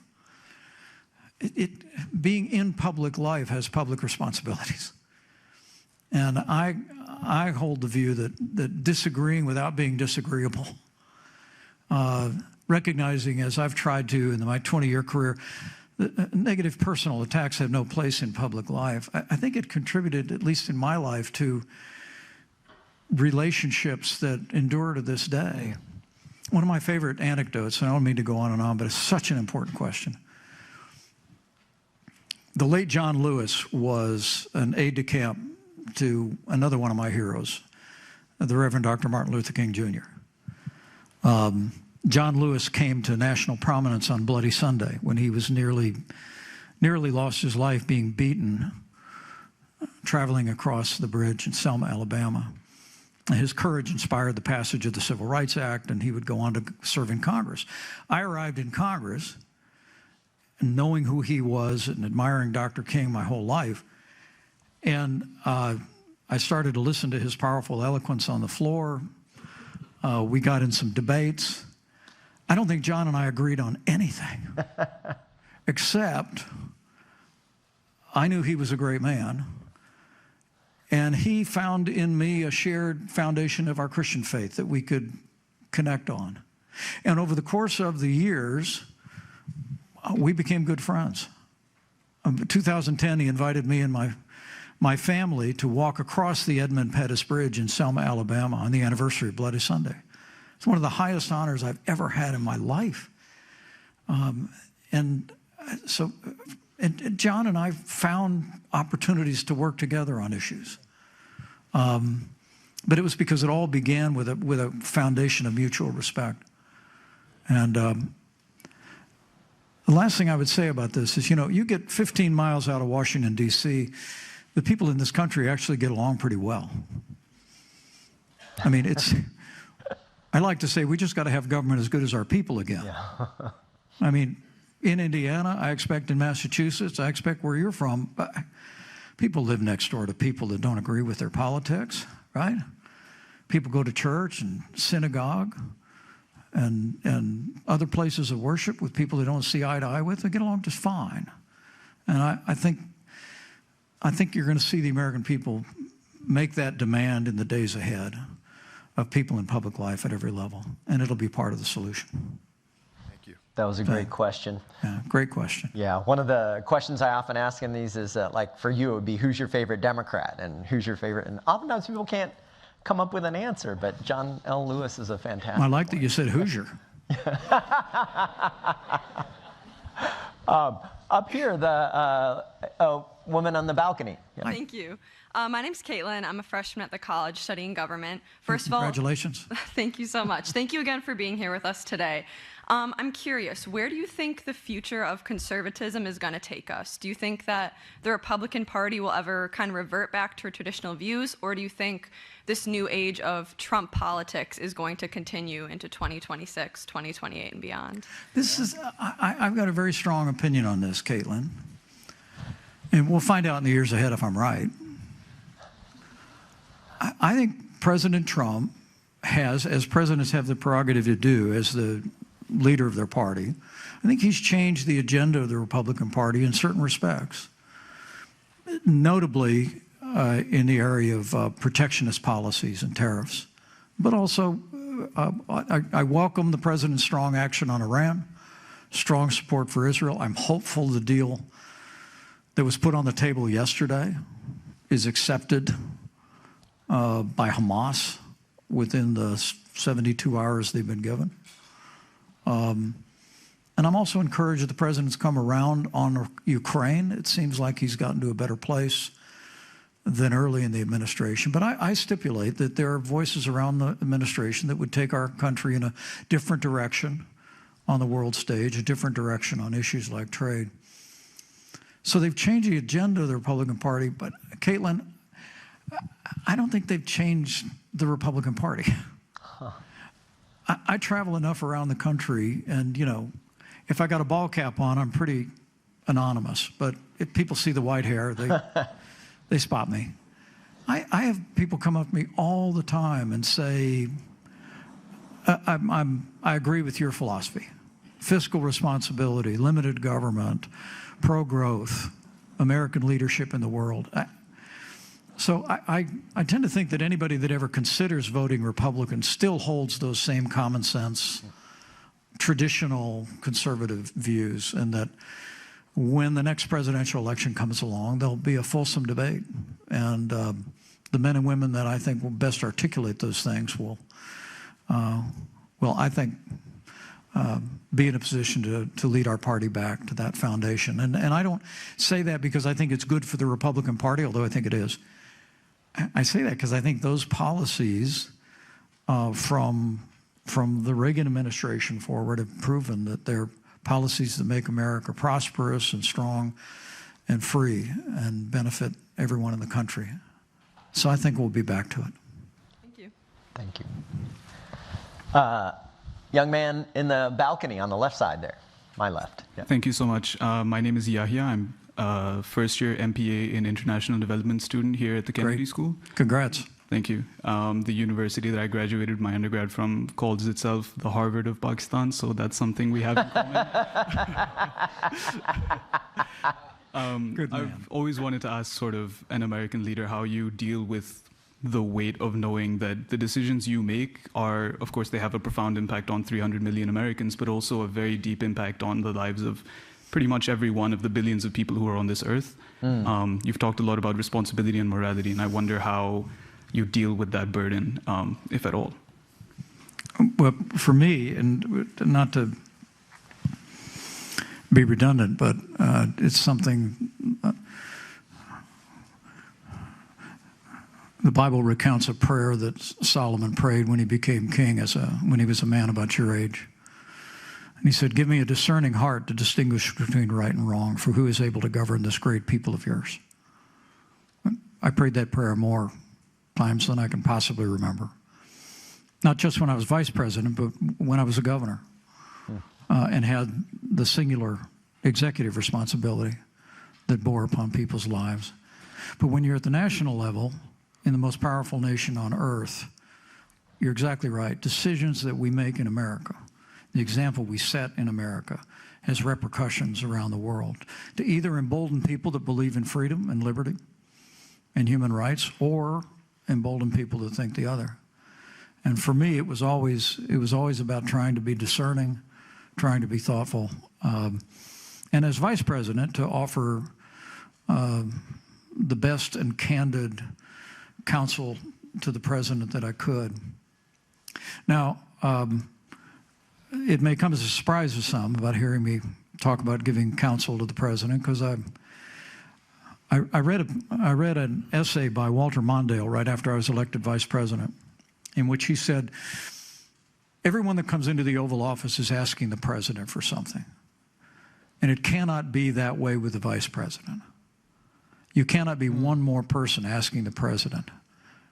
Speaker 4: Being in public life has public responsibilities. And I hold the view that disagreeing without being disagreeable, recognizing, as I've tried to in my 20-year career, that negative personal attacks have no place in public life. I think it contributed, at least in my life, to relationships that endure to this day. One of my favorite anecdotes, and I don't mean to go on and on, but it's such an important question. The late John Lewis was an aide-de-camp to another one of my heroes, the Reverend Dr. Martin Luther King Jr. John Lewis came to national prominence on Bloody Sunday when he was nearly lost his life being beaten traveling across the bridge in Selma, Alabama. His courage inspired the passage of the Civil Rights Act, and he would go on to serve in Congress. I arrived in Congress, and knowing who he was and admiring Dr. King my whole life, and I started to listen to his powerful eloquence on the floor. We got in some debates. I don't think John and I agreed on anything, except I knew he was a great man, and he found in me a shared foundation of our Christian faith that we could connect on. And over the course of the years, we became good friends. In 2010, he invited me and my family to walk across the Edmund Pettus Bridge in Selma, Alabama on the anniversary of Bloody Sunday. It's one of the highest honors I've ever had in my life. And John and I found opportunities to work together on issues. But it was because it all began with a foundation of mutual respect. And the last thing I would say about this is, you get 15 miles out of Washington, D.C., the people in this country actually get along pretty well. I mean, I like to say we just got to have government as good as our people again. Yeah. I mean, in Indiana, I expect in Massachusetts, I expect where you're from, people live next door to people that don't agree with their politics, right? People go to church and synagogue and other places of worship with people they don't see eye to eye with. They get along just fine. And I think you're going to see the American people make that demand in the days ahead of people in public life at every level, and it'll be part of the solution.
Speaker 6: Thank you.
Speaker 3: That was a great question.
Speaker 4: Yeah, great question.
Speaker 3: Yeah, one of the questions I often ask in these is, like, for you, it would be, who's your favorite Democrat, and who's your favorite? And oftentimes people can't come up with an answer, but John L. Lewis is a fantastic
Speaker 4: I like that you said Hoosier.
Speaker 3: Up here, the woman on the balcony. Yeah.
Speaker 7: Thank you. My name's Caitlin. I'm a freshman at the college studying government. First of all,
Speaker 4: congratulations.
Speaker 7: Thank you so much. Thank you again for being here with us today. I'm curious, where do you think the future of conservatism is going to take us? Do you think that the Republican Party will ever kind of revert back to traditional views, or do you think this new age of Trump politics is going to continue into 2026, 2028, and beyond?
Speaker 4: I've got a very strong opinion on this, Caitlin. And we'll find out in the years ahead if I'm right. I think President Trump has, as presidents have the prerogative to do as the leader of their party, I think he's changed the agenda of the Republican Party in certain respects, notably in the area of protectionist policies and tariffs. But also, I welcome the president's strong action on Iran, strong support for Israel. I'm hopeful the deal that was put on the table yesterday is accepted by Hamas within the 72 hours they've been given. And I'm also encouraged that the president's come around on Ukraine. It seems like he's gotten to a better place than early in the administration. But I stipulate that there are voices around the administration that would take our country in a different direction on the world stage, a different direction on issues like trade. So they've changed the agenda of the Republican Party, but Caitlin, I don't think they've changed the Republican Party. Huh. I travel enough around the country, and if I got a ball cap on, I'm pretty anonymous. But if people see the white hair, they spot me. I have people come up to me all the time and say, I agree with your philosophy. Fiscal responsibility, limited government, pro-growth, American leadership in the world. So I tend to think that anybody that ever considers voting Republican still holds those same common sense, traditional conservative views, and that when the next presidential election comes along, there'll be a fulsome debate. And the men and women that I think will best articulate those things will I think, be in a position to lead our party back to that foundation. And I don't say that because I think it's good for the Republican Party, although I think it is. I say that because I think those policies from from the Reagan administration forward have proven that they're policies that make America prosperous and strong and free and benefit everyone in the country. So I think we'll be back to it.
Speaker 7: Thank you.
Speaker 3: Thank you. Young man in the balcony on the left side there, my left. Yeah.
Speaker 8: Thank you so much. My name is Yahya. I'm a first-year MPA in International Development student here at the Kennedy
Speaker 4: Great.
Speaker 8: School.
Speaker 4: Congrats.
Speaker 8: Thank you. The university that I graduated my undergrad from calls itself the Harvard of Pakistan, so that's something we have in common.
Speaker 4: Good man.
Speaker 8: I've always wanted to ask sort of an American leader how you deal with the weight of knowing that the decisions you make are, of course, they have a profound impact on 300 million Americans, but also a very deep impact on the lives of pretty much every one of the billions of people who are on this earth. You've talked a lot about responsibility and morality, and I wonder how you deal with that burden, if at all.
Speaker 4: Well, for me, and not to be redundant, but it's something the Bible recounts a prayer that Solomon prayed when he became king, when he was a man about your age. And he said, "Give me a discerning heart to distinguish between right and wrong, for who is able to govern this great people of yours?" I prayed that prayer more times than I can possibly remember. Not just when I was vice president, but when I was a governor and had the singular executive responsibility that bore upon people's lives. But when you're at the national level, in the most powerful nation on earth, you're exactly right. Decisions that we make in America, the example we set in America, has repercussions around the world to either embolden people that believe in freedom and liberty and human rights, or embolden people to think the other. And for me, it was always about trying to be discerning, trying to be thoughtful, and as vice president, to offer the best and candid counsel to the president that I could. Now, it may come as a surprise to some about hearing me talk about giving counsel to the president, because I read an essay by Walter Mondale right after I was elected vice president, in which he said, everyone that comes into the Oval Office is asking the president for something. And it cannot be that way with the vice president. You cannot be one more person asking the president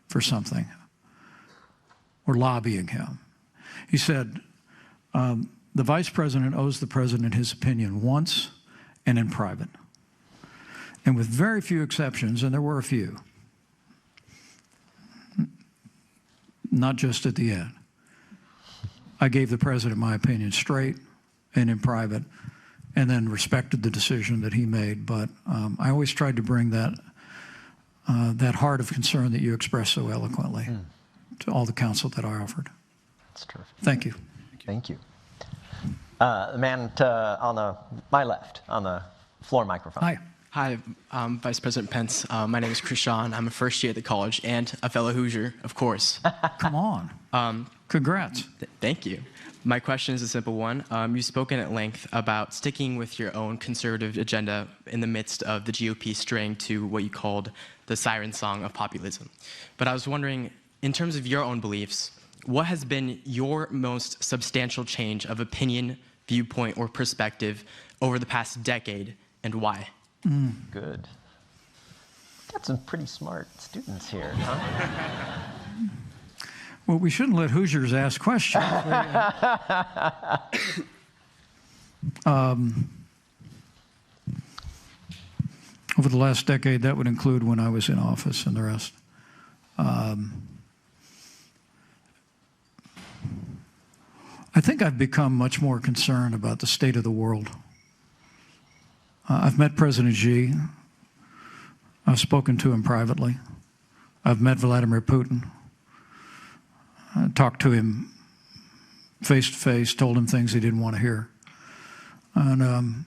Speaker 4: for something or lobbying him. He said, the vice president owes the president his opinion once and in private. And with very few exceptions, and there were a few, not just at the end, I gave the president my opinion straight and in private, and then respected the decision that he made. But I always tried to bring that heart of concern that you expressed so eloquently to all the counsel that I offered.
Speaker 3: That's terrific.
Speaker 4: Thank you.
Speaker 3: Thank you. The man on my left, on the floor microphone.
Speaker 4: Hi.
Speaker 9: Hi, Vice President Pence. My name is Krishan. I'm a first year at the college and a fellow Hoosier, of course.
Speaker 4: Come on. Congrats.
Speaker 9: Thank you. My question is a simple one. You've spoken at length about sticking with your own conservative agenda in the midst of the GOP straying to what you called the siren song of populism. But I was wondering, in terms of your own beliefs, what has been your most substantial change of opinion, viewpoint, or perspective over the past decade, and why?
Speaker 3: Good. Got some pretty smart students here, huh?
Speaker 4: Well, we shouldn't let Hoosiers ask questions. Over the last decade, that would include when I was in office and the rest. I think I've become much more concerned about the state of the world. I've met President Xi. I've spoken to him privately. I've met Vladimir Putin. I talked to him face to face, told him things he didn't want to hear. And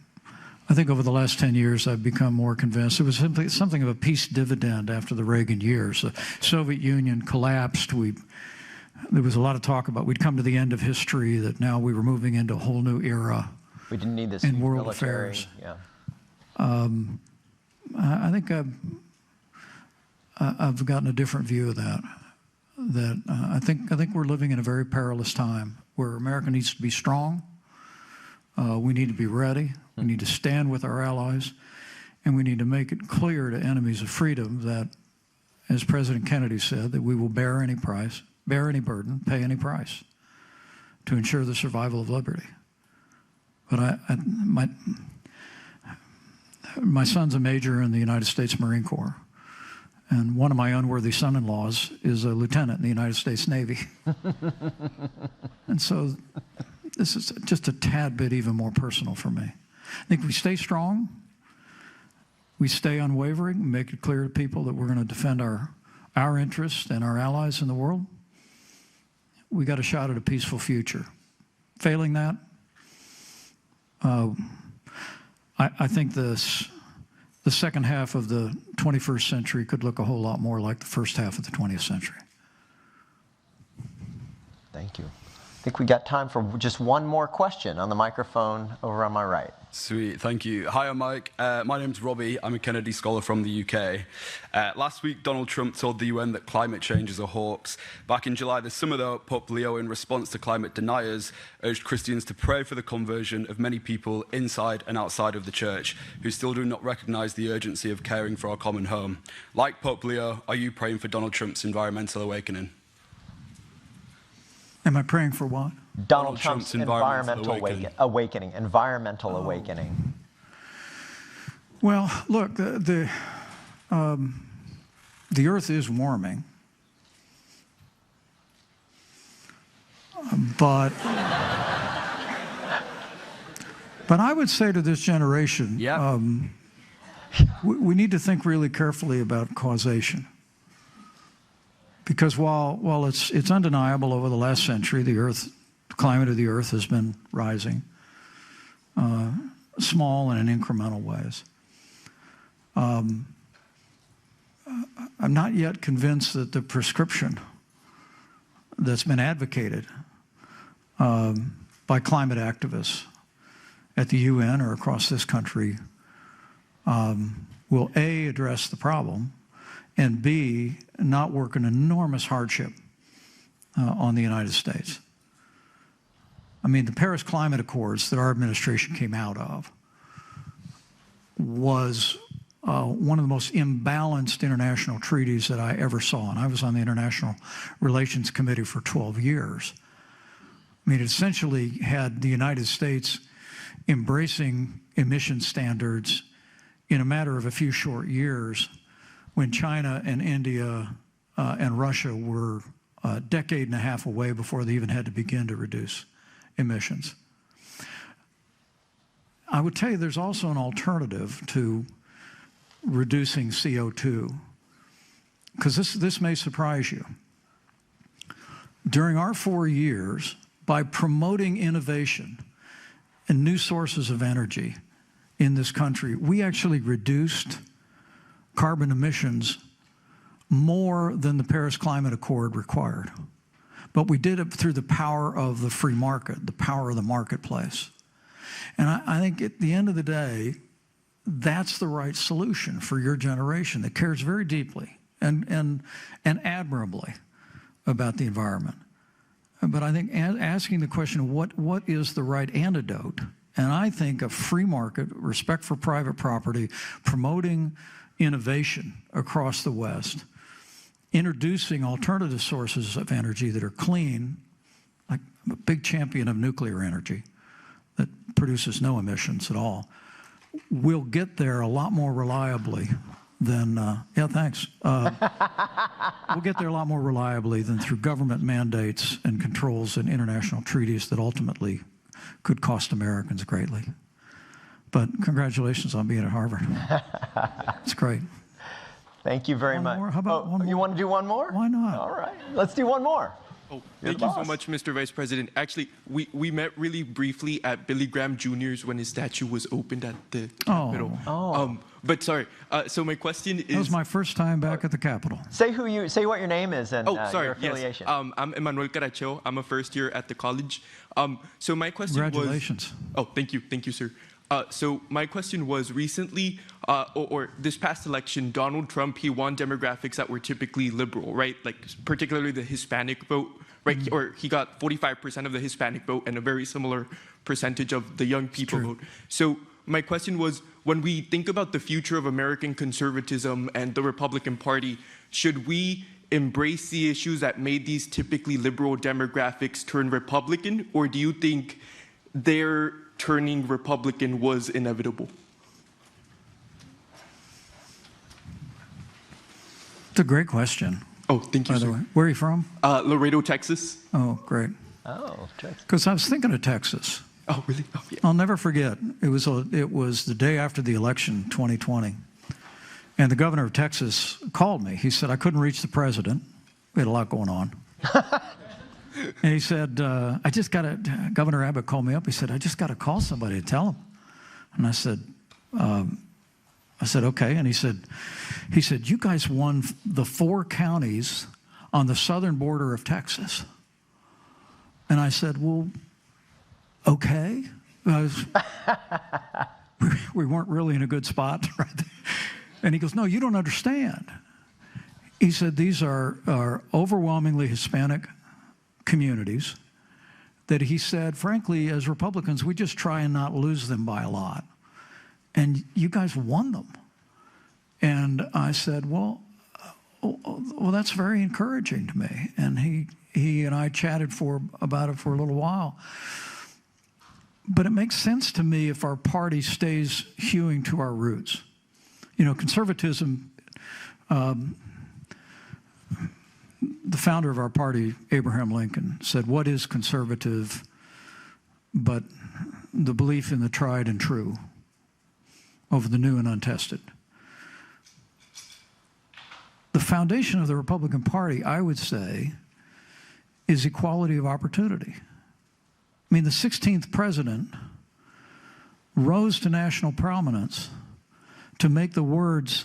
Speaker 4: I think over the last 10 years, I've become more convinced. It was simply something of a peace dividend after the Reagan years. The Soviet Union collapsed. There was a lot of talk about we'd come to the end of history, that now we were moving into a whole new era.
Speaker 3: We didn't need this
Speaker 4: in world
Speaker 3: military,
Speaker 4: affairs.
Speaker 3: Yeah.
Speaker 4: I think I've gotten a different view of that. that I think we're living in a very perilous time where America needs to be strong. We need to be ready. We need to stand with our allies, and we need to make it clear to enemies of freedom that, as President Kennedy said, that we will bear any price, bear any burden, pay any price to ensure the survival of liberty. But my son's a major in the United States Marine Corps, and one of my unworthy son-in-laws is a lieutenant in the United States Navy. And so this is just a tad bit even more personal for me. I think we stay strong, we stay unwavering, make it clear to people that we're going to defend our interests and our allies in the world. We got a shot at a peaceful future. Failing that, I think the second half of the 21st century could look a whole lot more like the first half of the 20th century.
Speaker 3: Thank you. I think we got time for just one more question on the microphone over on my right.
Speaker 10: Sweet, thank you. Hi, I'm Mike. My name's Robbie. I'm a Kennedy Scholar from the UK. Last week, Donald Trump told the UN that climate change is a hoax. Back in July this summer, though, Pope Leo, in response to climate deniers, urged Christians to pray for the conversion of many people inside and outside of the church who still do not recognize the urgency of caring for our common home. Like Pope Leo, are you praying for Donald Trump's environmental awakening?
Speaker 4: Am I praying for what?
Speaker 3: Donald Trump's environmental awakening. Environmental awakening.
Speaker 4: Well, look, the Earth is warming, but I would say to this generation, we need to think really carefully about causation. Because while it's undeniable over the last century, the climate of the Earth has been rising, small and in incremental ways. I'm not yet convinced that the prescription that's been advocated by climate activists at the UN or across this country will A, address the problem, and B, not work an enormous hardship on the United States. I mean, the Paris Climate Accords that our administration came out of was one of the most imbalanced international treaties that I ever saw, and I was on the International Relations Committee for 12 years. I mean, it essentially had the United States embracing emission standards in a matter of a few short years, when China and India and Russia were a decade and a half away before they even had to begin to reduce emissions. I would tell you there's also an alternative to reducing CO2, because this may surprise you. During our 4 years, by promoting innovation and new sources of energy in this country, we actually reduced carbon emissions more than the Paris Climate Accord required. But we did it through the power of the free market, the power of the marketplace. And I think at the end of the day, that's the right solution for your generation that cares very deeply and admirably about the environment. But I think asking the question, what is the right antidote? And I think a free market, respect for private property, promoting innovation across the West, introducing alternative sources of energy that are clean. Like, I'm a big champion of nuclear energy that produces no emissions at all. We'll get there a lot more reliably than, we'll get there a lot more reliably than through government mandates and controls and international treaties that ultimately could cost Americans greatly. But congratulations on being at Harvard. It's great.
Speaker 3: Thank you very much.
Speaker 4: How about one more?
Speaker 3: You want to do one more?
Speaker 4: Why not?
Speaker 3: All right, let's do one more.
Speaker 11: Oh, thank you so much, Mr. Vice President. Actually, we met really briefly at Billy Graham Jr.'s when his statue was opened at the Capitol. But sorry, so my question is...
Speaker 4: That was my first time back at the Capitol.
Speaker 3: Say what your name is and your affiliation.
Speaker 11: Yes. I'm Emmanuel Caracho. I'm a first year at the college. So my question
Speaker 4: Congratulations.
Speaker 11: was... Oh, thank you, sir. So my question was recently, or this past election, Donald Trump, he won demographics that were typically liberal, right? Like particularly the Hispanic vote, right? Or he got 45% of the Hispanic vote and a very similar percentage of the young people vote. So my question was, when we think about the future of American conservatism and the Republican Party, should we embrace the issues that made these typically liberal demographics turn Republican, or do you think their turning Republican was inevitable?
Speaker 4: It's a great question.
Speaker 11: Oh, thank you,
Speaker 4: by the
Speaker 11: sir.
Speaker 4: way. Where are you from?
Speaker 11: Laredo, Texas.
Speaker 4: Oh, great.
Speaker 3: Oh, Texas.
Speaker 4: Because I was thinking of Texas.
Speaker 11: Oh, really? Oh, yeah.
Speaker 4: I'll never forget. It was the day after the election, 2020. And the governor of Texas called me. He said, I couldn't reach the president. We had a lot going on. And he said, Governor Abbott called me up. He said, I just got to call somebody to tell him. And I said, okay. And he said, you guys won the 4 counties on the southern border of Texas. And I said, well, okay. We weren't really in a good spot right there. And he goes, no, you don't understand. He said, these are overwhelmingly Hispanic communities that he said, frankly, as Republicans, we just try and not lose them by a lot. And you guys won them. And I said, well, that's very encouraging to me. And he and I chatted about it for a little while. But it makes sense to me if our party stays hewing to our roots. You know, conservatism, the founder of our party, Abraham Lincoln, said, what is conservative but the belief in the tried and true over the new and untested? The foundation of the Republican Party, I would say, is equality of opportunity. I mean, the 16th president rose to national prominence to make the words,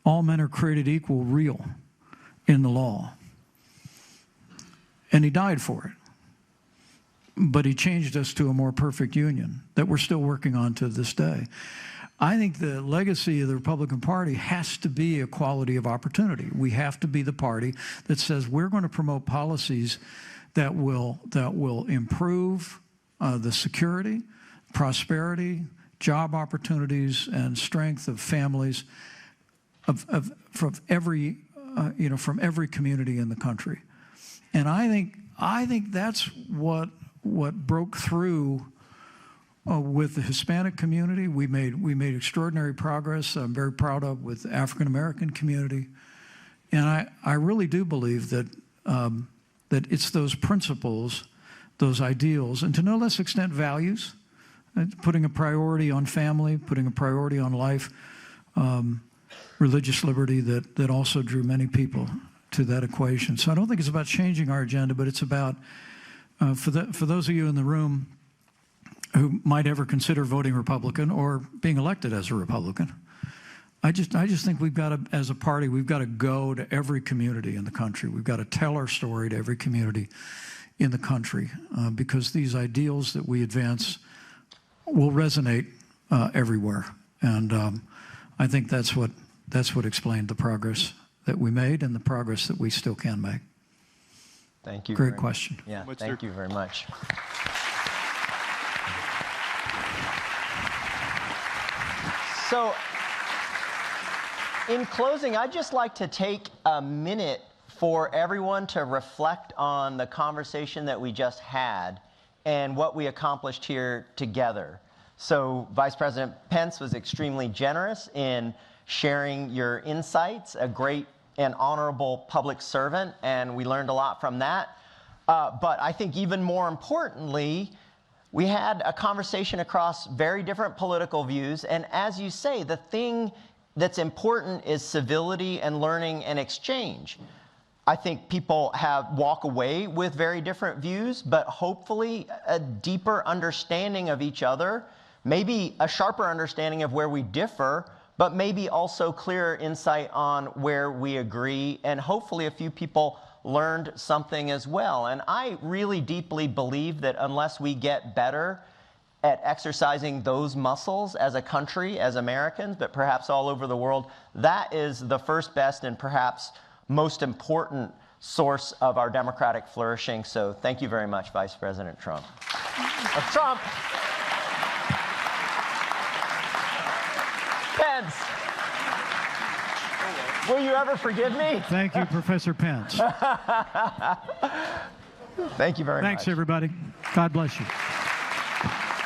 Speaker 4: all men are created equal, real in the law. And he died for it. But he changed us to a more perfect union that we're still working on to this day. I think the legacy of the Republican Party has to be equality of opportunity. We have to be the party that says we're going to promote policies that will improve the security, prosperity, job opportunities, and strength of families from every community in the country. And I think that's what broke through with the Hispanic community. We made extraordinary progress. I'm very proud of with the African American community, and I really do believe that that it's those principles, those ideals, and to no less extent values, putting a priority on family, putting a priority on life, religious liberty that also drew many people to that equation. So I don't think it's about changing our agenda, but it's about, for those of you in the room who might ever consider voting Republican or being elected as a Republican, I just think we've got to, as a party, we've got to go to every community in the country. We've got to tell our story to every community in the country because these ideals that we advance will resonate everywhere. And I think that's what explained the progress that we made and the progress that we still can make.
Speaker 3: Thank you.
Speaker 4: Great question.
Speaker 3: Yeah, thank you very much. So, in closing, I'd just like to take a minute for everyone to reflect on the conversation that we just had and what we accomplished here together. So, Vice President Pence was extremely generous in sharing your insights, a great and honorable public servant, and we learned a lot from that. But I think even more importantly, we had a conversation across very different political views, and as you say, the thing that's important is civility and learning and exchange. I think people walk away with very different views, but hopefully a deeper understanding of each other, maybe a sharper understanding of where we differ, but maybe also clearer insight on where we agree, and hopefully a few people learned something as well. And I really deeply believe that unless we get better at exercising those muscles as a country, as Americans, but perhaps all over the world, that is the first, best, and perhaps most important source of our democratic flourishing. So thank you very much, Vice President Trump. Trump. Pence. Will you ever forgive me?
Speaker 4: Thank you, Professor Pence.
Speaker 3: Thank you very much.
Speaker 4: Thanks, everybody. God bless you.